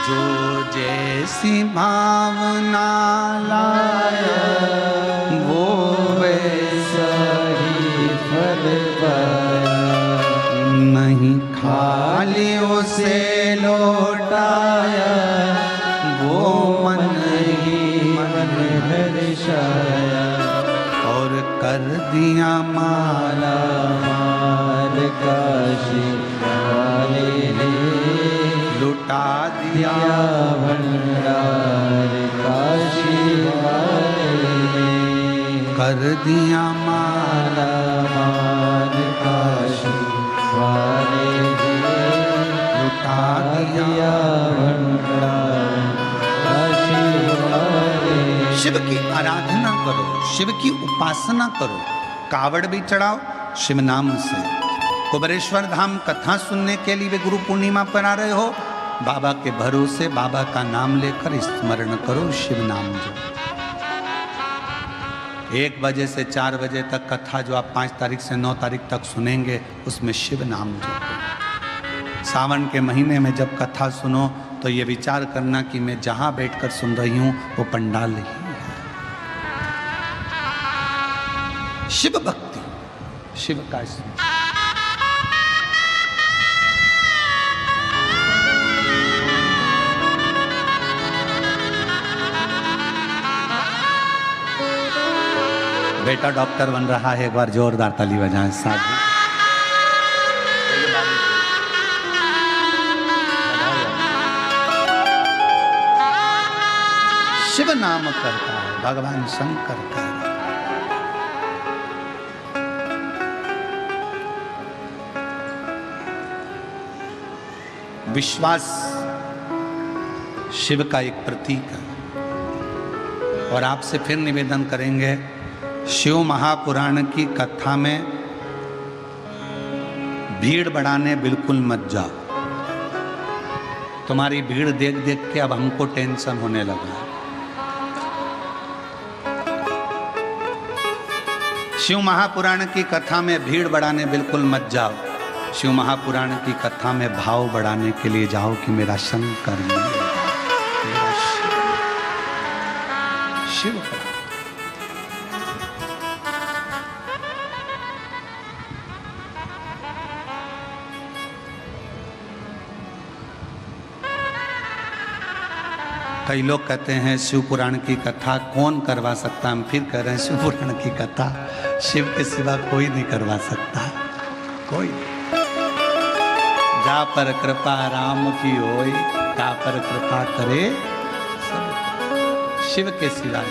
जो जैसी भावना लाया वो वैसा ही फल पाया, नहीं खाली उसे लौटाया वो मन ही मन हर्षाया, और कर दिया माला माल काशी वाले ने लुटा दिया भंडार काशी वाले ने, कर दिया माला माल काशी वाले ने लुटा दिया। दिया भंडार काशी वाले। शिव की आराधना करो, शिव की उपासना करो, कावड़ भी चढ़ाओ शिव नाम से। कुबेरेश्वर धाम कथा सुनने के लिए वे गुरु पूर्णिमा पर आ रहे हो, बाबा के भरोसे बाबा का नाम लेकर स्मरण करो शिव नाम जो। 1 बजे से 4 बजे तक कथा जो आप 5 तारीख से 9 तारीख तक सुनेंगे उसमें शिव नाम जो। सावन के महीने में जब कथा सुनो तो ये विचार करना कि मैं जहां बैठकर सुन रही हूं वो पंडाल ही है। शिव भक्ति, शिव का स्मरण। बेटा डॉक्टर बन रहा है, एक बार जोरदार ताली बजाएं साथ। शिव नाम करता है भगवान शंकर का। विश्वास शिव का एक प्रतीक है। और आपसे फिर निवेदन करेंगे, शिव महापुराण की कथा में भीड़ बढ़ाने बिल्कुल मत जाओ। तुम्हारी भीड़ देख देख के अब हमको टेंशन होने लगा। शिव महापुराण की कथा में भीड़ बढ़ाने बिल्कुल मत जाओ। शिव महापुराण की कथा में भाव बढ़ाने के लिए जाओ कि मेरा शंकर मेरा शिव। कई लोग कहते हैं शिव पुराण की कथा कौन करवा सकता, हम फिर कह रहे हैं शिव पुराण की कथा शिव के सिवा कोई नहीं करवा सकता, कोई। जा पर कृपा राम की होई, ता पर कृपा करे सब। शिव के सिवा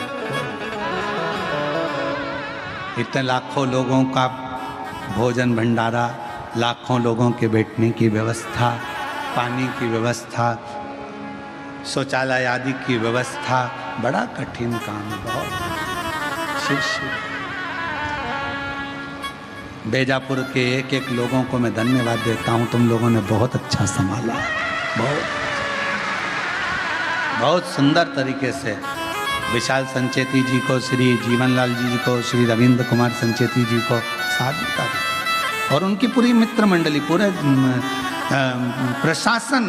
इतने लाखों लोगों का भोजन भंडारा, लाखों लोगों के बैठने की व्यवस्था, पानी की व्यवस्था, शौचालय आदि की व्यवस्था, बड़ा कठिन काम है बहुत। शिव शिव। बेजापुर के एक एक लोगों को मैं धन्यवाद देता हूँ, तुम लोगों ने बहुत अच्छा संभाला, बहुत सुंदर तरीके से। विशाल संचेती जी को, श्री जीवनलाल जी को, श्री रविंद्र कुमार संचेती जी को साथ और उनकी पूरी मित्र मंडली, पूरे प्रशासन,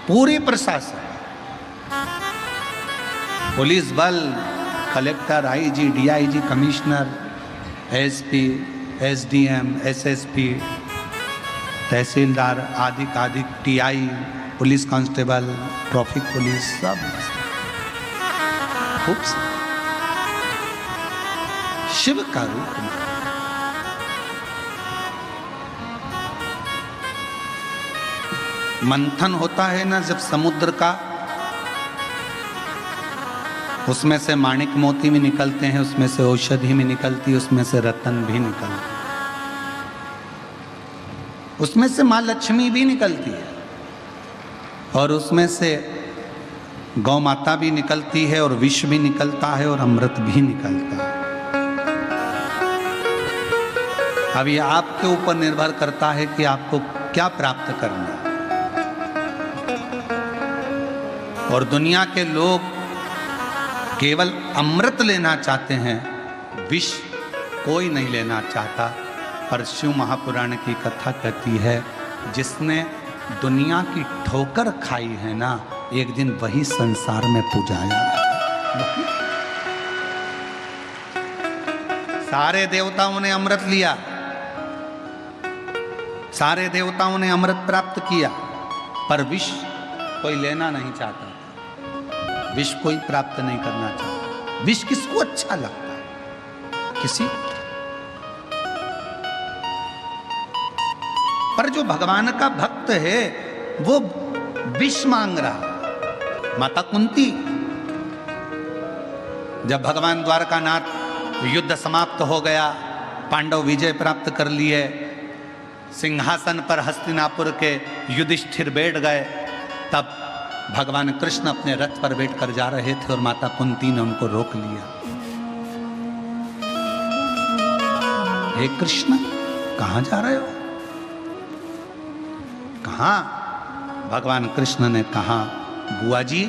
पूरी प्रशासन, पुलिस बल, collector, IG, DIG, commissioner, SP, SDM, SSP, तहसीलदार, आदि TI, police constable, traffic police, सब खूब शिव का रूप में। मंथन होता है ना जब समुद्र का, उसमें से माणिक मोती भी निकलते हैं, उसमें से औषधि भी निकलती, उसमें से रतन भी निकलते। उसमें से माँ लक्ष्मी भी निकलती है और उसमें से गौ माता भी निकलती है और विष भी निकलता है और अमृत भी निकलता है। अब ये आपके ऊपर निर्भर करता है कि आपको क्या प्राप्त करना है। और दुनिया के लोग केवल अमृत लेना चाहते हैं, विष कोई नहीं लेना चाहता। पर शिव महापुराण की कथा कहती है, जिसने दुनिया की ठोकर खाई है ना, एक दिन वही संसार में पुजाया। सारे देवताओं ने अमृत लिया, सारे देवताओं ने अमृत प्राप्त किया, पर विष कोई लेना नहीं चाहता, विष कोई प्राप्त नहीं करना चाहता। विष किसको अच्छा लगता है? किसी। पर जो भगवान का भक्त है वो विष मांग रहा। माता कुंती, जब भगवान द्वारकानाथ युद्ध समाप्त हो गया, पांडव विजय प्राप्त कर लिए, सिंहासन पर हस्तिनापुर के युधिष्ठिर बैठ गए, तब भगवान कृष्ण अपने रथ पर बैठकर जा रहे थे और माता कुंती ने उनको रोक लिया। हे कृष्ण, कहां जा रहे हो? कहां? भगवान कृष्ण ने कहा, बुआ जी,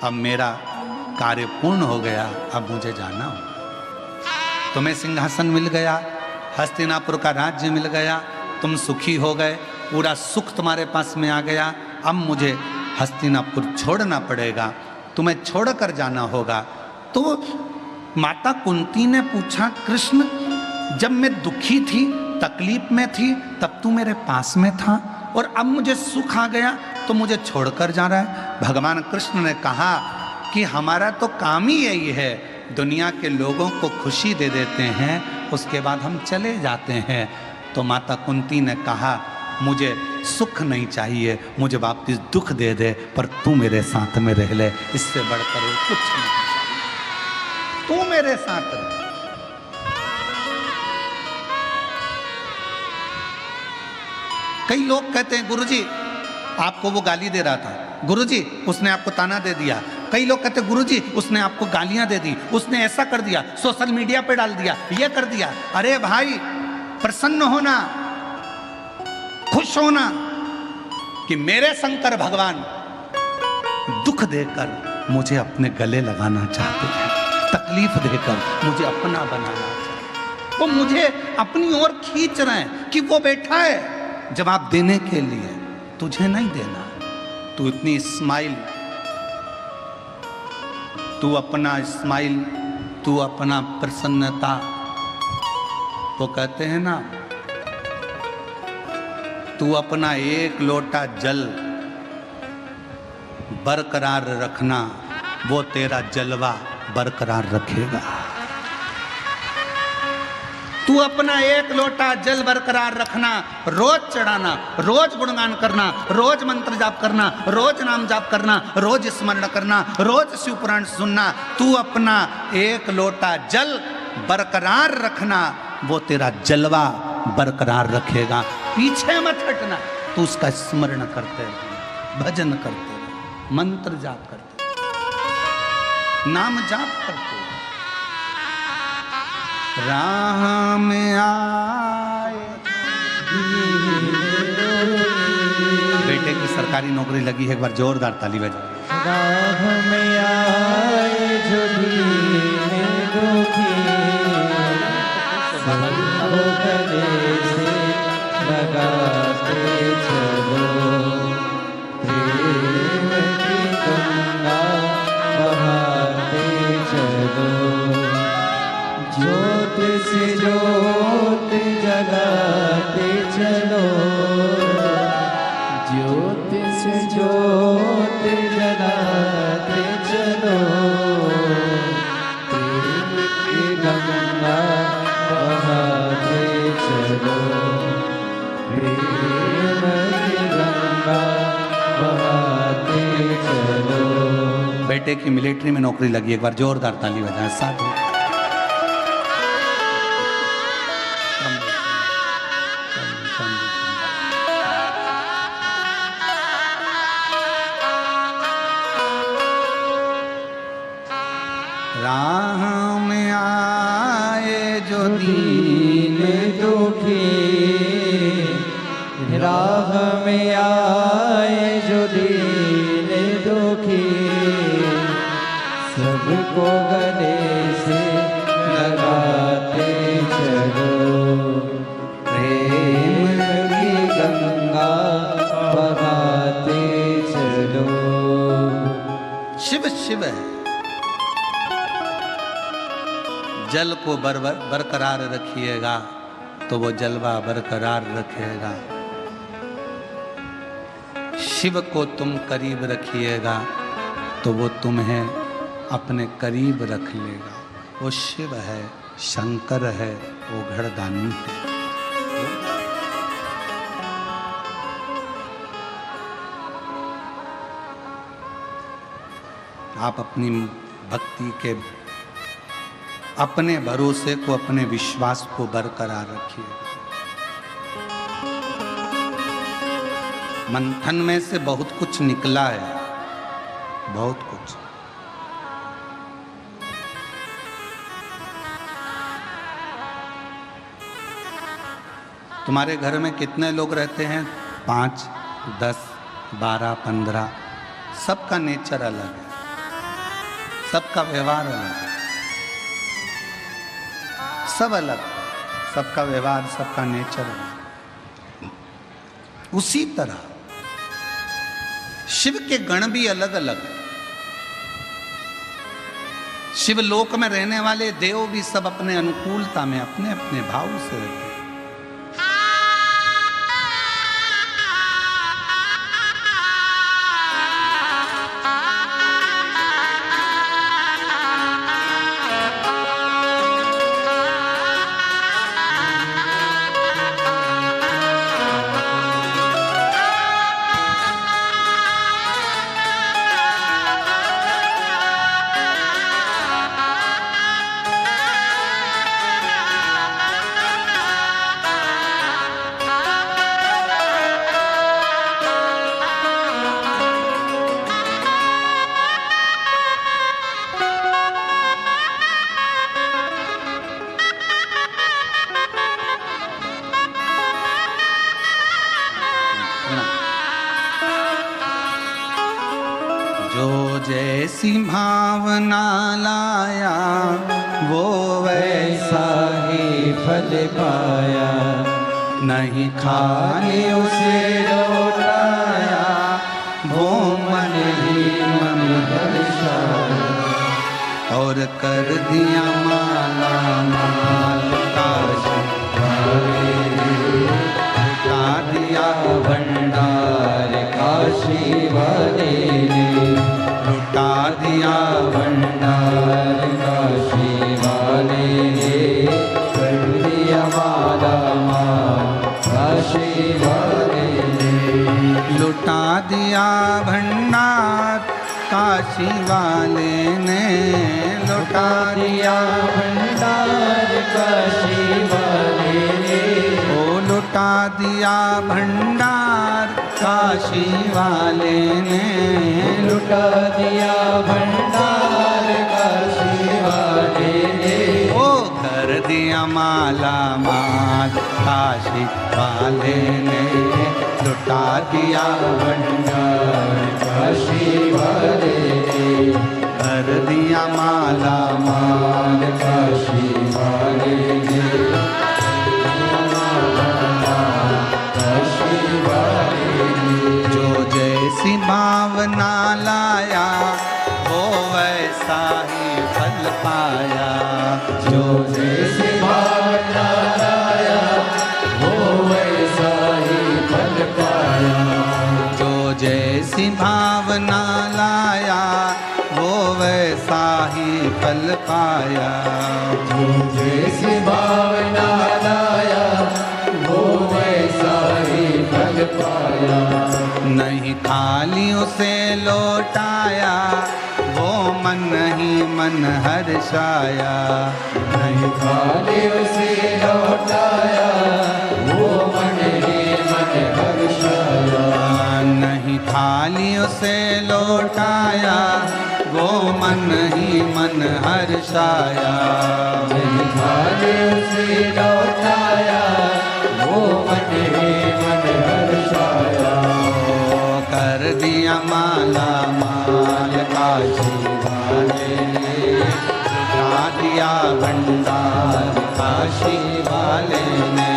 अब मेरा कार्य पूर्ण हो गया, अब मुझे जाना हो। तुम्हें सिंहासन मिल गया, हस्तिनापुर का राज्य मिल गया, तुम सुखी हो गए, पूरा सुख तुम्हारे पास में आ गया, अब मुझे हस्तिनापुर छोड़ना पड़ेगा, तुम्हें छोड़कर जाना होगा। तो माता कुंती ने पूछा, कृष्ण, जब मैं दुखी थी, तकलीफ में थी, तब तू मेरे पास में था, और अब मुझे सुख आ गया तो मुझे छोड़कर जा रहा है। भगवान कृष्ण ने कहा कि हमारा तो काम ही यही है, दुनिया के लोगों को खुशी दे देते हैं, उसके बाद हम चले जाते हैं। तो माता कुंती ने कहा, मुझे सुख नहीं चाहिए, मुझे वापस दुख दे दे, पर तू मेरे साथ में रह ले, इससे बढ़कर कुछ नहीं चाहिए, तू मेरे साथ रह। कई लोग कहते हैं, गुरुजी आपको वो गाली दे रहा था, गुरुजी उसने आपको ताना दे दिया। कई लोग कहते हैं, गुरुजी उसने आपको गालियां दे दी, उसने ऐसा कर दिया, सोशल मीडिया पे डाल दिया, ये कर दिया। अरे भाई, प्रसन्न होना, खुश होना कि मेरे शंकर भगवान दुख देकर मुझे अपने गले लगाना चाहते हैं, तकलीफ देकर मुझे अपना बनाना चाहते हैं, वो मुझे अपनी ओर खींच रहे हैं कि वो बैठा है जवाब देने के लिए, तुझे नहीं देना। तू इतनी स्माइल, तू अपना स्माइल, तू अपना प्रसन्नता, वो कहते हैं ना, तू अपना एक लोटा जल बरकरार रखना, वो तेरा जलवा बरकरार रखेगा। तू अपना एक लोटा जल बरकरार रखना, रोज चढ़ाना, रोज गुणगान करना, रोज मंत्र जाप करना, रोज नाम जाप करना, रोज स्मरण करना, रोज शिव पुराण सुनना। तू अपना एक लोटा जल बरकरार रखना, वो तेरा जलवा बरकरार रखेगा। पीछे मत हटना, तू उसका स्मरण करते रहे, भजन करते रहे, मंत्र जाप करते रहे, नाम जाप करते रहे। राह में आए, बेटे की सरकारी नौकरी लगी है, एक बार जोरदार ताली बजाओ। राह में आए जो दीने दुखी, सबको गले से लगाते चलो, प्रेम की गंगा बहाते चलो, ज्योत से ज्योत जगाते चलो, ज्योत से ज्योत जगाते चलो, प्रेम की गंगा बहाते चलो, प्रेम की गंगा बहाते चलो। बेटे की मिलिट्री में नौकरी लगी, एक बार जोरदार ताली बजाएं साथ में। राह में आए जो दीन दुखी, सबको गले से लगाते चलो। प्रेम की गंगा बहाते चलो। शिव शिव है, जल को बरकरार रखिएगा तो वो जलवा बरकरार रखेगा। शिव को तुम करीब रखिएगा तो वो तुम्हें अपने करीब रख लेगा। वो शिव है, शंकर है, वो घड़दानी है। आप अपनी भक्ति के अपने भरोसे को, अपने विश्वास को बरकरार रखिए। मंथन में से बहुत कुछ निकला है, बहुत कुछ। तुम्हारे घर में कितने लोग रहते हैं? 5, 10, 12, 15। सबका नेचर अलग है, सबका व्यवहार अलग है, सब अलग, सबका व्यवहार, सबका नेचर अलग। उसी तरह शिव के गण भी अलग अलग हैं। शिवलोक में रहने वाले देव भी सब अपने अनुकूलता में, अपने अपने भाव से रहते हैं। जैसी भावना लाया वो वैसा ही फल पाया। नहीं खाली उसे लौटाया, वो मन ही मन हर्षाया। और कर दिया माला माल काशी लुटा दिया भंडार काशी वाले ने, लुटा दिया भंडार काशी वाले ने। कर दिया माला माल काशी वाले ने। लुटा दिया भंडार काशी वाले ने, लुटा दिया भंडार काशी वाले ने। ओ लुटा दिया भंडार काशी वाले ने, लुटा दिया भंडार काशी वाले ने। ओ कर दिया माला माल काशी वाले ने, लुटा दिया भंडार काशी वाले ने। कर दिया माला माल काशी वाले ने। काशी वाले ने। जो जैसी भावना लाया वो वैसा ही फल पाया। जो जैसी भावना लाया वो वैसा ही फल पाया। जो जैसी भावना लाया वो वैसा ही फल पाया। जो जैसी भावना लाया वो वैसा ही फल पाया। नहीं खाली उसे लौटाया, वो मन ही मन हर्षाया। नहीं खाली उसे लौटाया, वो मन ही मन हर्षाया। नहीं खाली उसे लौटाया, वो मन ही मन हर्षाया। नहीं खाली उसे लौटाया, वो मन ही मन दिया भंडार काशी वाले ने,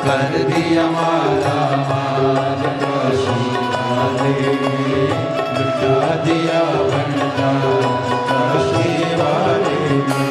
कर दिया माला माल काशी वाले ने, लुटा दिया भंडार काशी वाले ने।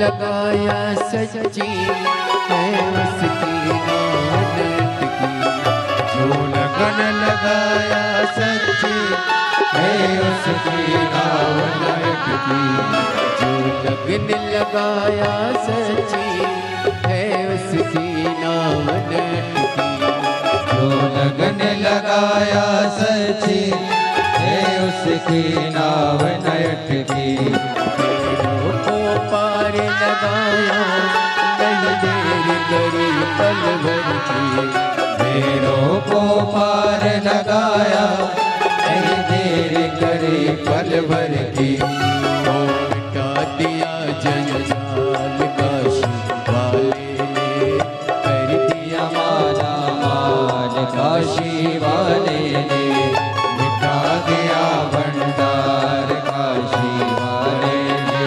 लगाया सच्ची है उसकी नावत की, जो लगन लगाया सच्ची है उसकी नावत की, जो लगन लगाया सच्ची है उसकी नावत की, जो लगन लगाया सच्ची है उसकी नाव नयट की। पार लगाया नहीं देर करी पल भर की, मेरों को पार लगाया नहीं देर करे पल भर की। ओ मिटा दिया जंजाल काशी वाले ने, कर दिया माला माल काशी वाले ने, मिटा दिया भंडार काशी वाले ने,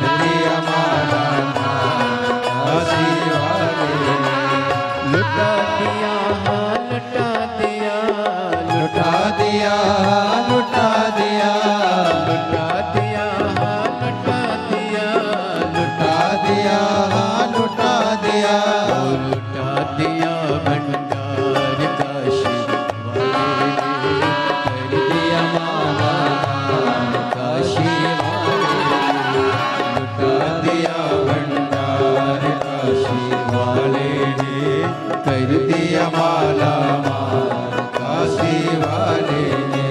कर दिया माला माल काशी वाले ने। लुटा दिया लुटा दिया लुटा दिया लुटा दिया लुटा दिया लुटा दिया लुटा दिया लुटा दिया लुटा दिया भंडार काशी वाले ने, कर दिया माला माल काशी वाले ने, लुटा दिया भंडार काशी वाले ने, कर दिया माला माल काशी वाले ने।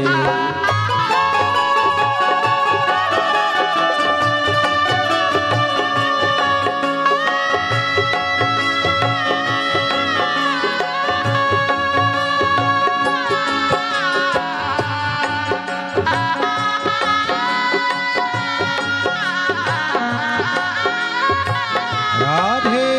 राधे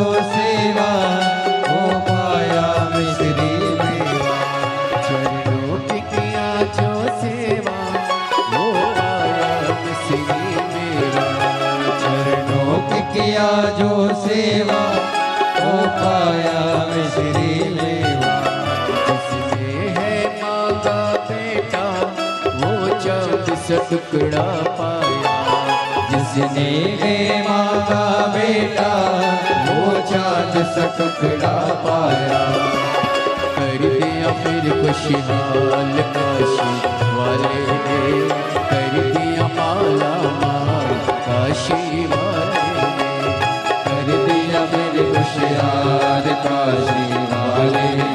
जो सेवा हो पाया मिश्री मेवा। चरणों की किया जो सेवा वो आया मिश्री मेवा। चरणों की किया जो सेवा हो पाया मिश्री मेवा। जिसने है मांगा बेटा वो चांद सा टुकड़ा पाया। जिसने है मांगा बेटा वो चांद सा टुकड़ा पाया। कर दिया फिर खुशहाल काशी वाले ने। कर दिया माला माल काशी वाले ने। कर दिया मेरे खुशियार काशी वाले ने।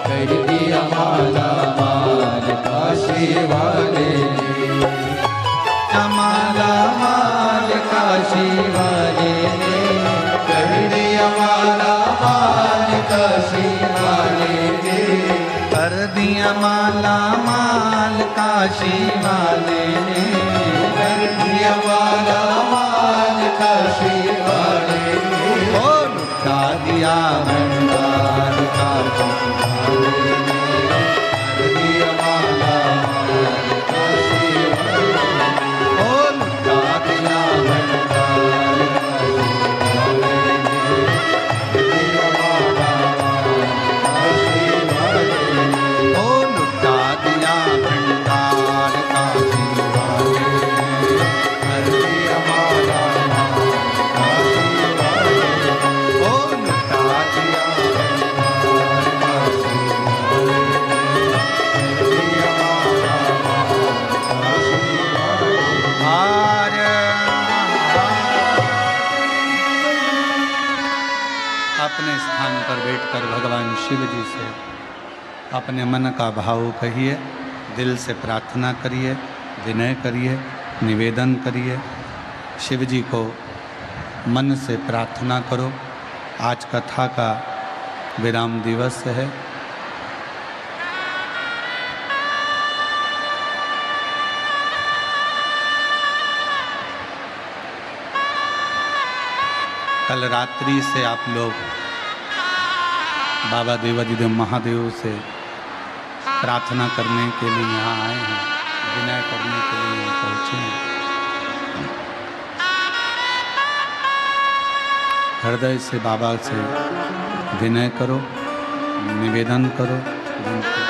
कर दिया माला माल काशी वाले ने। माला माल काशी वाले ने। कर दिया माला माल काशी वाले ने। कर दिया माला माल काशी वाले ने। कर दिया माला माल काशी वाले ने। ओ लुटा दिया भंडार काशी वाले ने। कर दिया माला माल काशी वाले ने। ओ लुटा दिया भंडार काशी वाले ने। कर दिया माला माल काशी वाले ने। ओ लुटा दिया भंडार काशी वाले ने। कर दिया माला माल काशी वाले ने। ओ लुटा दिया भंडार काशी वाले ने। कर दिया माला माल काशी वाले ने। हार अपने स्थान पर बैठकर भगवान शिव जी से अपने मन का भाव कहिए, दिल से प्रार्थना करिए, विनय करिए, निवेदन करिए। शिव जी को मन से प्रार्थना करो। आज कथा का विराम दिवस है। कल रात्रि से आप लोग बाबा देवाधिदेव महादेव से प्रार्थना करने के लिए यहाँ आए हैं, विनय करने के लिए यहाँ पहुँचे हैं। हृदय से बाबा से विनय करो, निवेदन करो, विनती।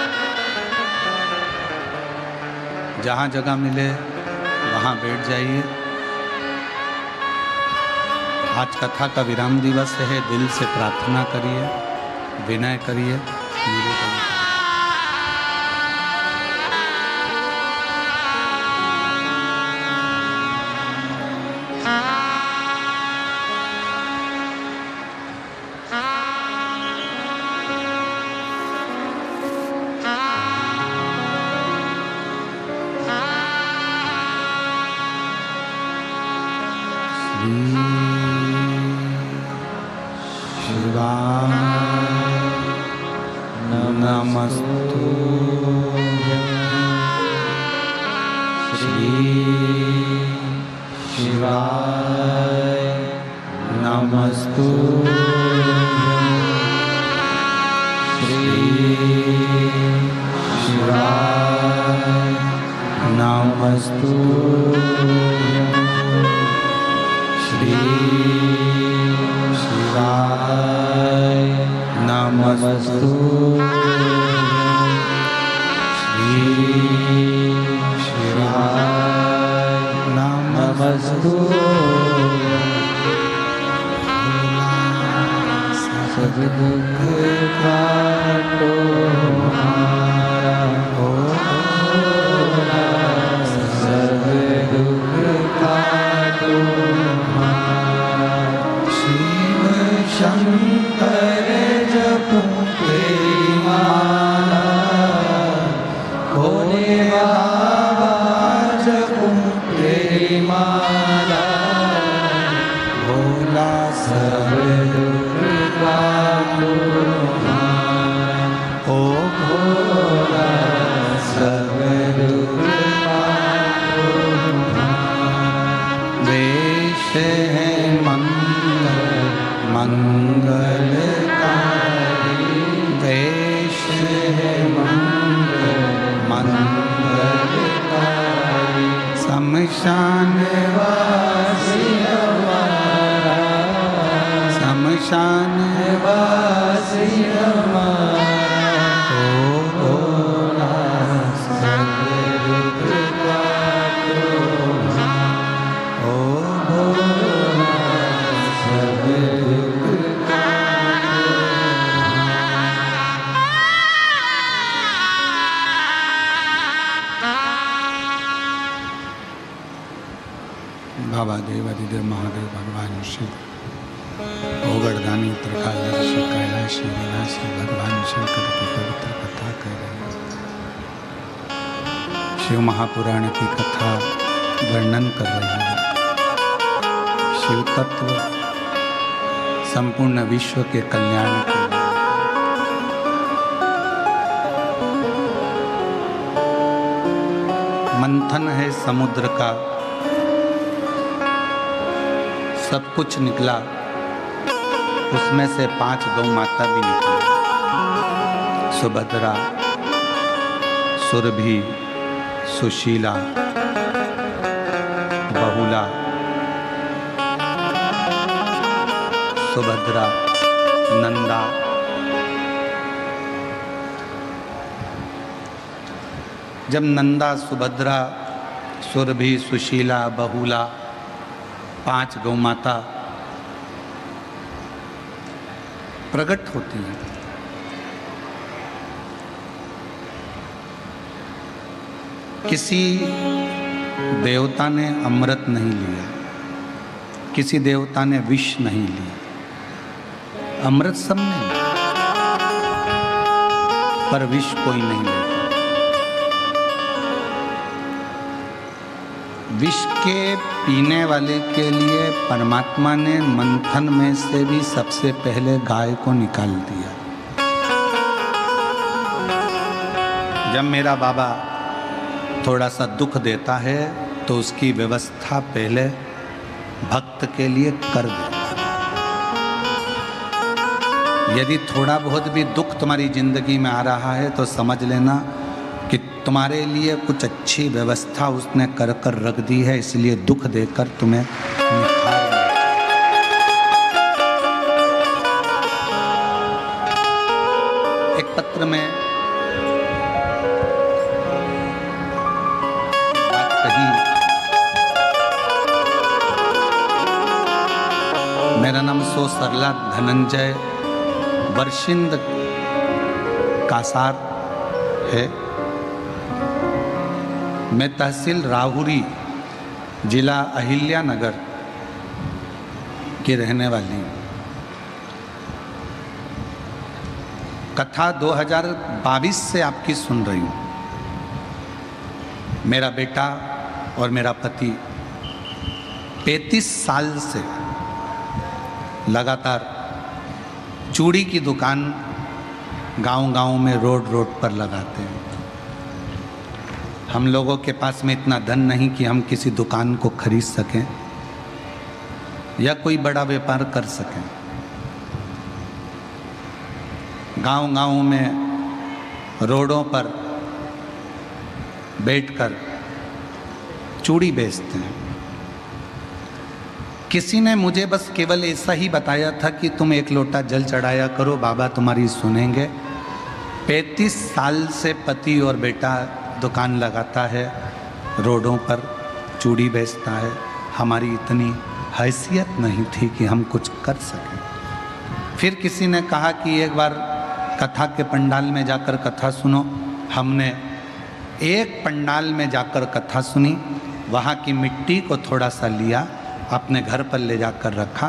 जहाँ जगह मिले वहाँ बैठ जाइए। आज कथा का विराम दिवस है। दिल से प्रार्थना करिए, विनय करिए, निवेदन करिए। नमस्तु श्री शिवाय नमस्तु श्री शिवाय नमस्तु श्री शिवाय नमस्तु श्री शिवाय नमस्तु सब दुख काटो हमारा भोला। सब दुख काटो हमारा। शिव शंकर जपो तेरी माला। भोले बाबा जपो तेरी माला। भोला सब दुख काटो हमारा। ओ भोला सब दुख काटो हमारा। वेश है मंगल मंगल मंगलकारी वेश है मंगलकारी शमशान वासी हमारा शमशान वासी हमारा ओ भोला सद्गुरु कृपा ओ भोला सद्गुरु कृपा बाबा देव अधिदेव महादेव भगवान शिव भोगड़दानी त्रिकालदर्शी कैलाशी विनाशी भगवान शंकर की पवित्र कथा कह रहे हैं। शिव महापुराण की कथा वर्णन कर रही है। शिव तत्व संपूर्ण विश्व के कल्याण के लिए मंथन है समुद्र का, सब कुछ निकला, उसमें से 5 गौ माता भी निकली, सुभद्रा, सुरभि, सुशीला, बहुला, सुभद्रा, नंदा। जब नंदा, सुभद्रा, सुरभि, सुशीला, बहुला 5 गौ माता प्रकट होती हैं, किसी देवता ने अमृत नहीं लिया, किसी देवता ने विष नहीं लिया, अमृत सबने लिया, पर विष कोई नहीं लेता। विष के पीने वाले के लिए परमात्मा ने मंथन में से भी सबसे पहले गाय को निकाल दिया। जब मेरा बाबा थोड़ा सा दुख देता है तो उसकी व्यवस्था पहले भक्त के लिए कर देता है। यदि थोड़ा बहुत भी दुख तुम्हारी जिंदगी में आ रहा है तो समझ लेना कि तुम्हारे लिए कुछ अच्छी व्यवस्था उसने कर कर रख दी है, इसलिए दुख देकर तुम्हें निखार दिया। एक पत्र में बात कही, मेरा नाम सो सरला धनंजय वर्षिंद कासार है। मैं तहसील राहुरी जिला अहिल्यानगर की रहने वाली हूँ। कथा 2022 से आपकी सुन रही हूँ। मेरा बेटा और मेरा पति 35 साल से लगातार चूड़ी की दुकान गांव-गांव में रोड पर लगाते हैं। हम लोगों के पास में इतना धन नहीं कि हम किसी दुकान को खरीद सकें या कोई बड़ा व्यापार कर सकें। गांव-गांव में रोडों पर बैठकर चूड़ी बेचते हैं। किसी ने मुझे बस केवल ऐसा ही बताया था कि तुम 1 लोटा जल चढ़ाया करो, बाबा तुम्हारी सुनेंगे। 35 साल से पति और बेटा दुकान लगाता है, रोडों पर चूड़ी बेचता है। हमारी इतनी हैसियत नहीं थी कि हम कुछ कर सकें। फिर किसी ने कहा कि एक बार कथा के पंडाल में जाकर कथा सुनो। हमने एक पंडाल में जाकर कथा सुनी, वहाँ की मिट्टी को थोड़ा सा लिया, अपने घर पर ले जाकर रखा,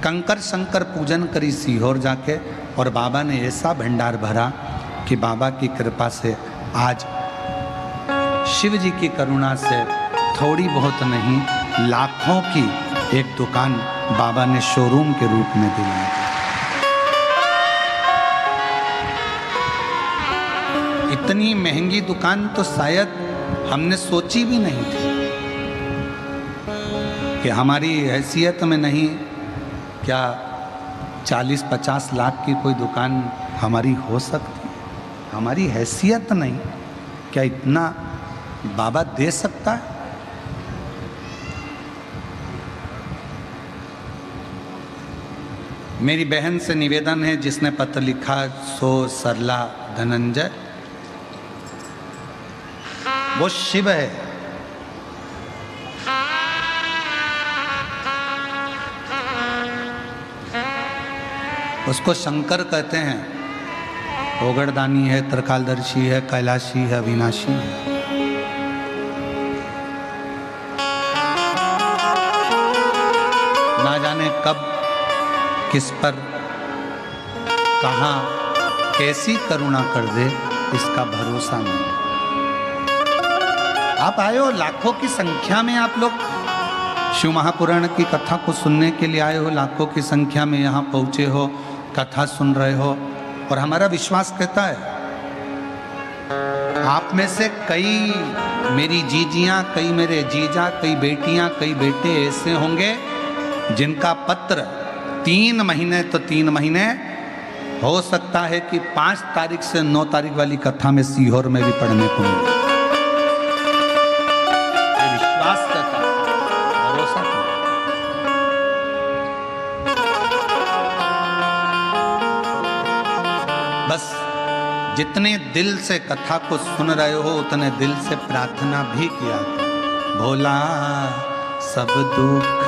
कंकर शंकर पूजन करी सीहोर जाके, और बाबा ने ऐसा भंडार भरा कि बाबा की कृपा से आज शिव जी की करुणा से थोड़ी बहुत नहीं लाखों की एक दुकान बाबा ने शोरूम के रूप में दिलाई। इतनी महंगी दुकान तो शायद हमने सोची भी नहीं थी, कि हमारी हैसियत में नहीं, क्या 40-50 लाख की कोई दुकान हमारी हो सकती है? हमारी हैसियत नहीं, क्या इतना बाबा दे सकता है? मेरी बहन से निवेदन है, जिसने पत्र लिखा सो सरला धनंजय, वो शिव है। उसको शंकर कहते हैं। ओगड़दानी है, त्रिकालदर्शी है, कैलाशी है, अविनाशी है। ना जाने कब किस पर कहां कैसी करुणा कर दे, इसका भरोसा नहीं। आप आए हो लाखों की संख्या में, आप लोग शिव महापुराण की कथा को सुनने के लिए आए हो, लाखों की संख्या में यहाँ पहुँचे हो, कथा सुन रहे हो, और हमारा विश्वास कहता है आप में से कई मेरी जीजियाँ, कई मेरे जीजा, कई बेटियाँ, कई बेटे ऐसे होंगे जिनका पत्र 3 महीने तो 3 महीने, हो सकता है कि 5 तारीख से 9 तारीख वाली कथा में सीहोर में भी पढ़ने को मिले। ये विश्वास करता, भरोसा करता। बस जितने दिल से कथा को सुन रहे हो, उतने दिल से प्रार्थना भी किया, भोला सब दुख,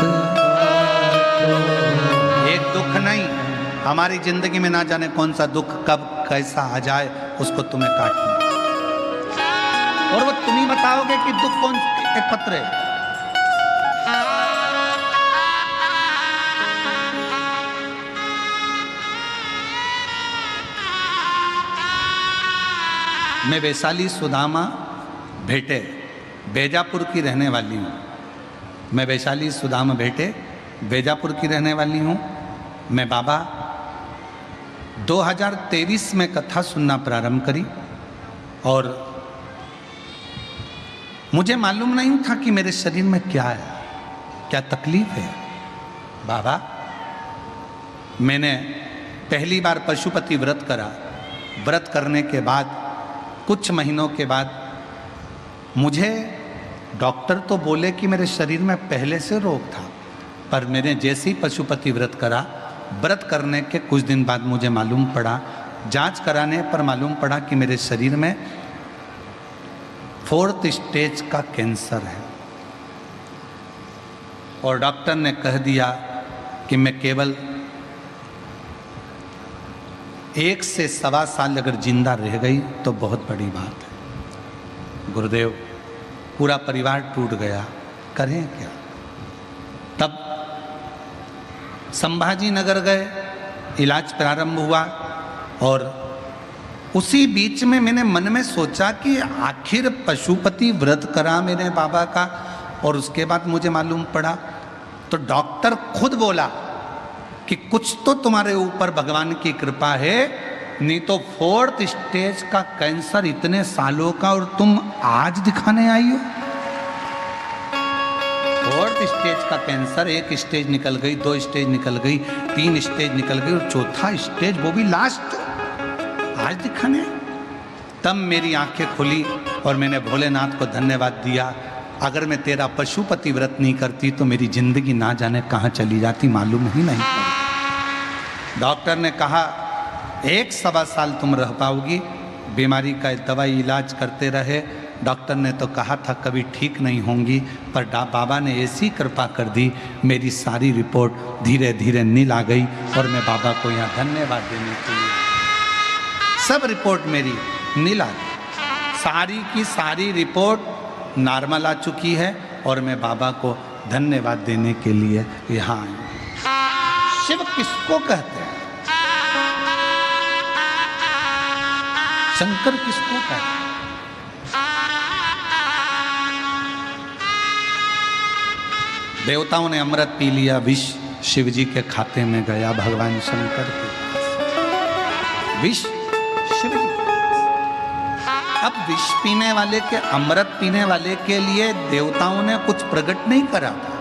एक दुख नहीं, हमारी जिंदगी में ना जाने कौन सा दुख कब कैसा आ जाए, उसको तुम्हें काटना, और वो तुम ही बताओगे कि दुख कौन से पत्र है। मैं वैशाली सुदामा भेटे, बेजापुर की रहने वाली हूँ। मैं वैशाली सुदामा भेटे, बेजापुर की रहने वाली हूँ। मैं बाबा 2023 में कथा सुनना प्रारंभ करी, और मुझे मालूम नहीं था कि मेरे शरीर में क्या है, क्या तकलीफ है। बाबा, मैंने पहली बार पशुपति व्रत करा। व्रत करने के बाद कुछ महीनों के बाद मुझे डॉक्टर तो बोले कि मेरे शरीर में पहले से रोग था, पर मैंने जैसे ही पशुपति व्रत करा, व्रत करने के कुछ दिन बाद मुझे मालूम पड़ा, जांच कराने पर मालूम पड़ा कि मेरे शरीर में 4th स्टेज का कैंसर है, और डॉक्टर ने कह दिया कि मैं केवल 1 से 1.25 साल अगर जिंदा रह गई तो बहुत बड़ी बात है। गुरुदेव, पूरा परिवार टूट गया, करें क्या? तब संभाजी नगर गए, इलाज प्रारंभ हुआ, और उसी बीच में मैंने मन में सोचा कि आखिर पशुपति व्रत करा मेरे बाबा का, और उसके बाद मुझे मालूम पड़ा, तो डॉक्टर खुद बोला कि कुछ तो तुम्हारे ऊपर भगवान की कृपा है, नहीं तो 4th स्टेज का कैंसर इतने सालों का, और तुम आज दिखाने आई हो। 4th स्टेज का कैंसर, 1 स्टेज निकल गई, 2 स्टेज निकल गई, 3 स्टेज निकल गई, और 4था स्टेज, वो भी लास्ट, आज दिखाने। तब मेरी आंखें खुली और मैंने भोलेनाथ को धन्यवाद दिया। अगर मैं तेरा पशुपति व्रत नहीं करती तो मेरी जिंदगी ना जाने कहाँ चली जाती, मालूम ही नहीं पड़ता। डॉक्टर ने कहा 1-1.25 साल तुम रह पाओगी, बीमारी का दवाई इलाज करते रहे। डॉक्टर ने तो कहा था कभी ठीक नहीं होंगी, पर बाबा ने ऐसी कृपा कर दी, मेरी सारी रिपोर्ट धीरे धीरे नील आ गई, और मैं बाबा को यहाँ धन्यवाद देने के लिए, सब रिपोर्ट मेरी नील आ गई, सारी की सारी रिपोर्ट नॉर्मल आ चुकी है, और मैं बाबा को धन्यवाद देने के लिए यहाँ आया। शिव किसको कहते हैं? शंकर किसको कहते हैं? देवताओं ने अमृत पी लिया, विष शिव जी के खाते में गया, भगवान शंकर के पास विष शिव जी। अब विष पीने वाले के, अमृत पीने वाले के लिए देवताओं ने कुछ प्रकट नहीं करा था,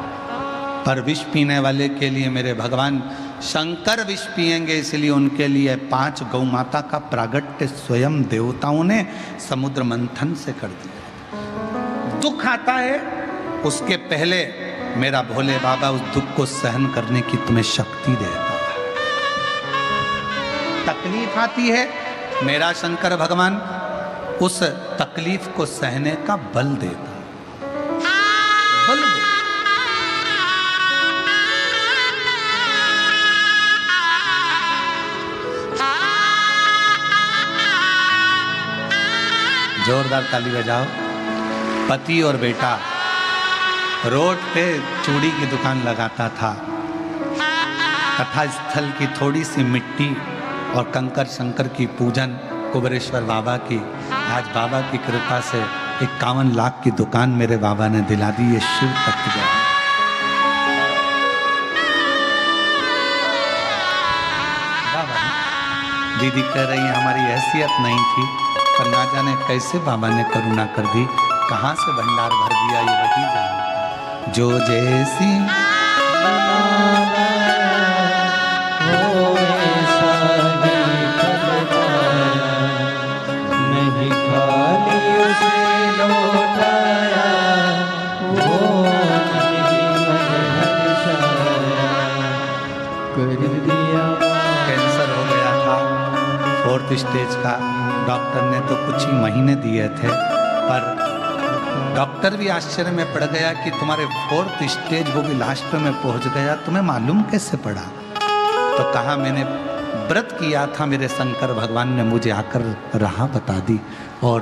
पर विष पीने वाले के लिए मेरे भगवान शंकर विष पिएंगे, इसलिए उनके लिए 5 गौ माता का प्रागट्य स्वयं देवताओं ने समुद्र मंथन से कर दिया। दुख आता है, उसके पहले मेरा भोले बाबा उस दुख को सहन करने की तुम्हें शक्ति देता है। तकलीफ आती है, मेरा शंकर भगवान उस तकलीफ को सहने का बल देता है, बल देता। जोरदार ताली बजाओ। पति और बेटा रोड पे चूड़ी की दुकान लगाता था। कथा स्थल की थोड़ी सी मिट्टी और कंकर शंकर की पूजन कुबेरेश्वर बाबा की, आज बाबा की कृपा से 51 लाख की दुकान मेरे बाबा ने दिला दी। ये शिव तत्व है। बाबा दीदी कह रही है हमारी हैसियत नहीं थी, पर ना जाने कैसे बाबा ने करुणा कर दी, कहाँ से भंडार भर दिया ये वही जानता है। जो जैसी नहीं खाली उसे लौटाया, वो नहीं मन हर्षाया, कर दिया। कैंसर हो गया था 4th स्टेज का। डॉक्टर ने तो कुछ ही महीने दिए थे, पर डॉक्टर भी आश्चर्य में पड़ गया कि तुम्हारे 4th स्टेज वो भी लास्ट में पहुंच गया, तुम्हें मालूम कैसे पड़ा? तो कहा मैंने व्रत किया था, मेरे शंकर भगवान ने मुझे आकर राह बता दी और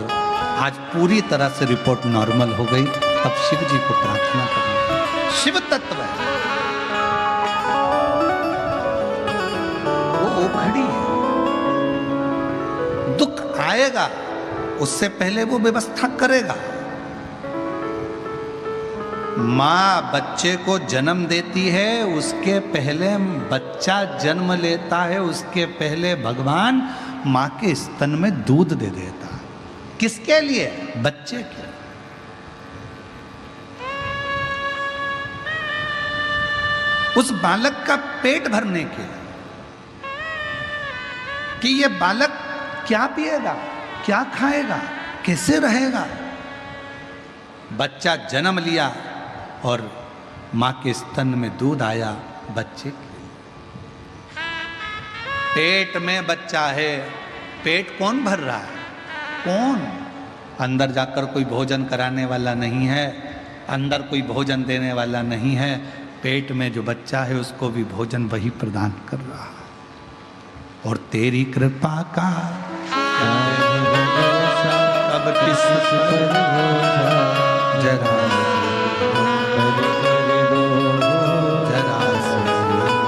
आज पूरी तरह से रिपोर्ट नॉर्मल हो गई। तब शिव जी को प्रार्थना करना। शिव तत्व है, वो ओखड़ी है। दुख आएगा, उससे पहले वो व्यवस्था करेगा। माँ बच्चे को जन्म देती है, उसके पहले बच्चा जन्म लेता है, उसके पहले भगवान माँ के स्तन में दूध दे देता है। किसके लिए? बच्चे के। उस बालक का पेट भरने के, कि ये बालक क्या पिएगा, क्या खाएगा, कैसे रहेगा। बच्चा जन्म लिया और माँ के स्तन में दूध आया बच्चे के। पेट में बच्चा है, पेट कौन भर रहा है? कौन? अंदर जाकर कोई भोजन कराने वाला नहीं है, अंदर कोई भोजन देने वाला नहीं है। पेट में जो बच्चा है उसको भी भोजन वही प्रदान कर रहा है। और तेरी कृपा का अब किस पर जरा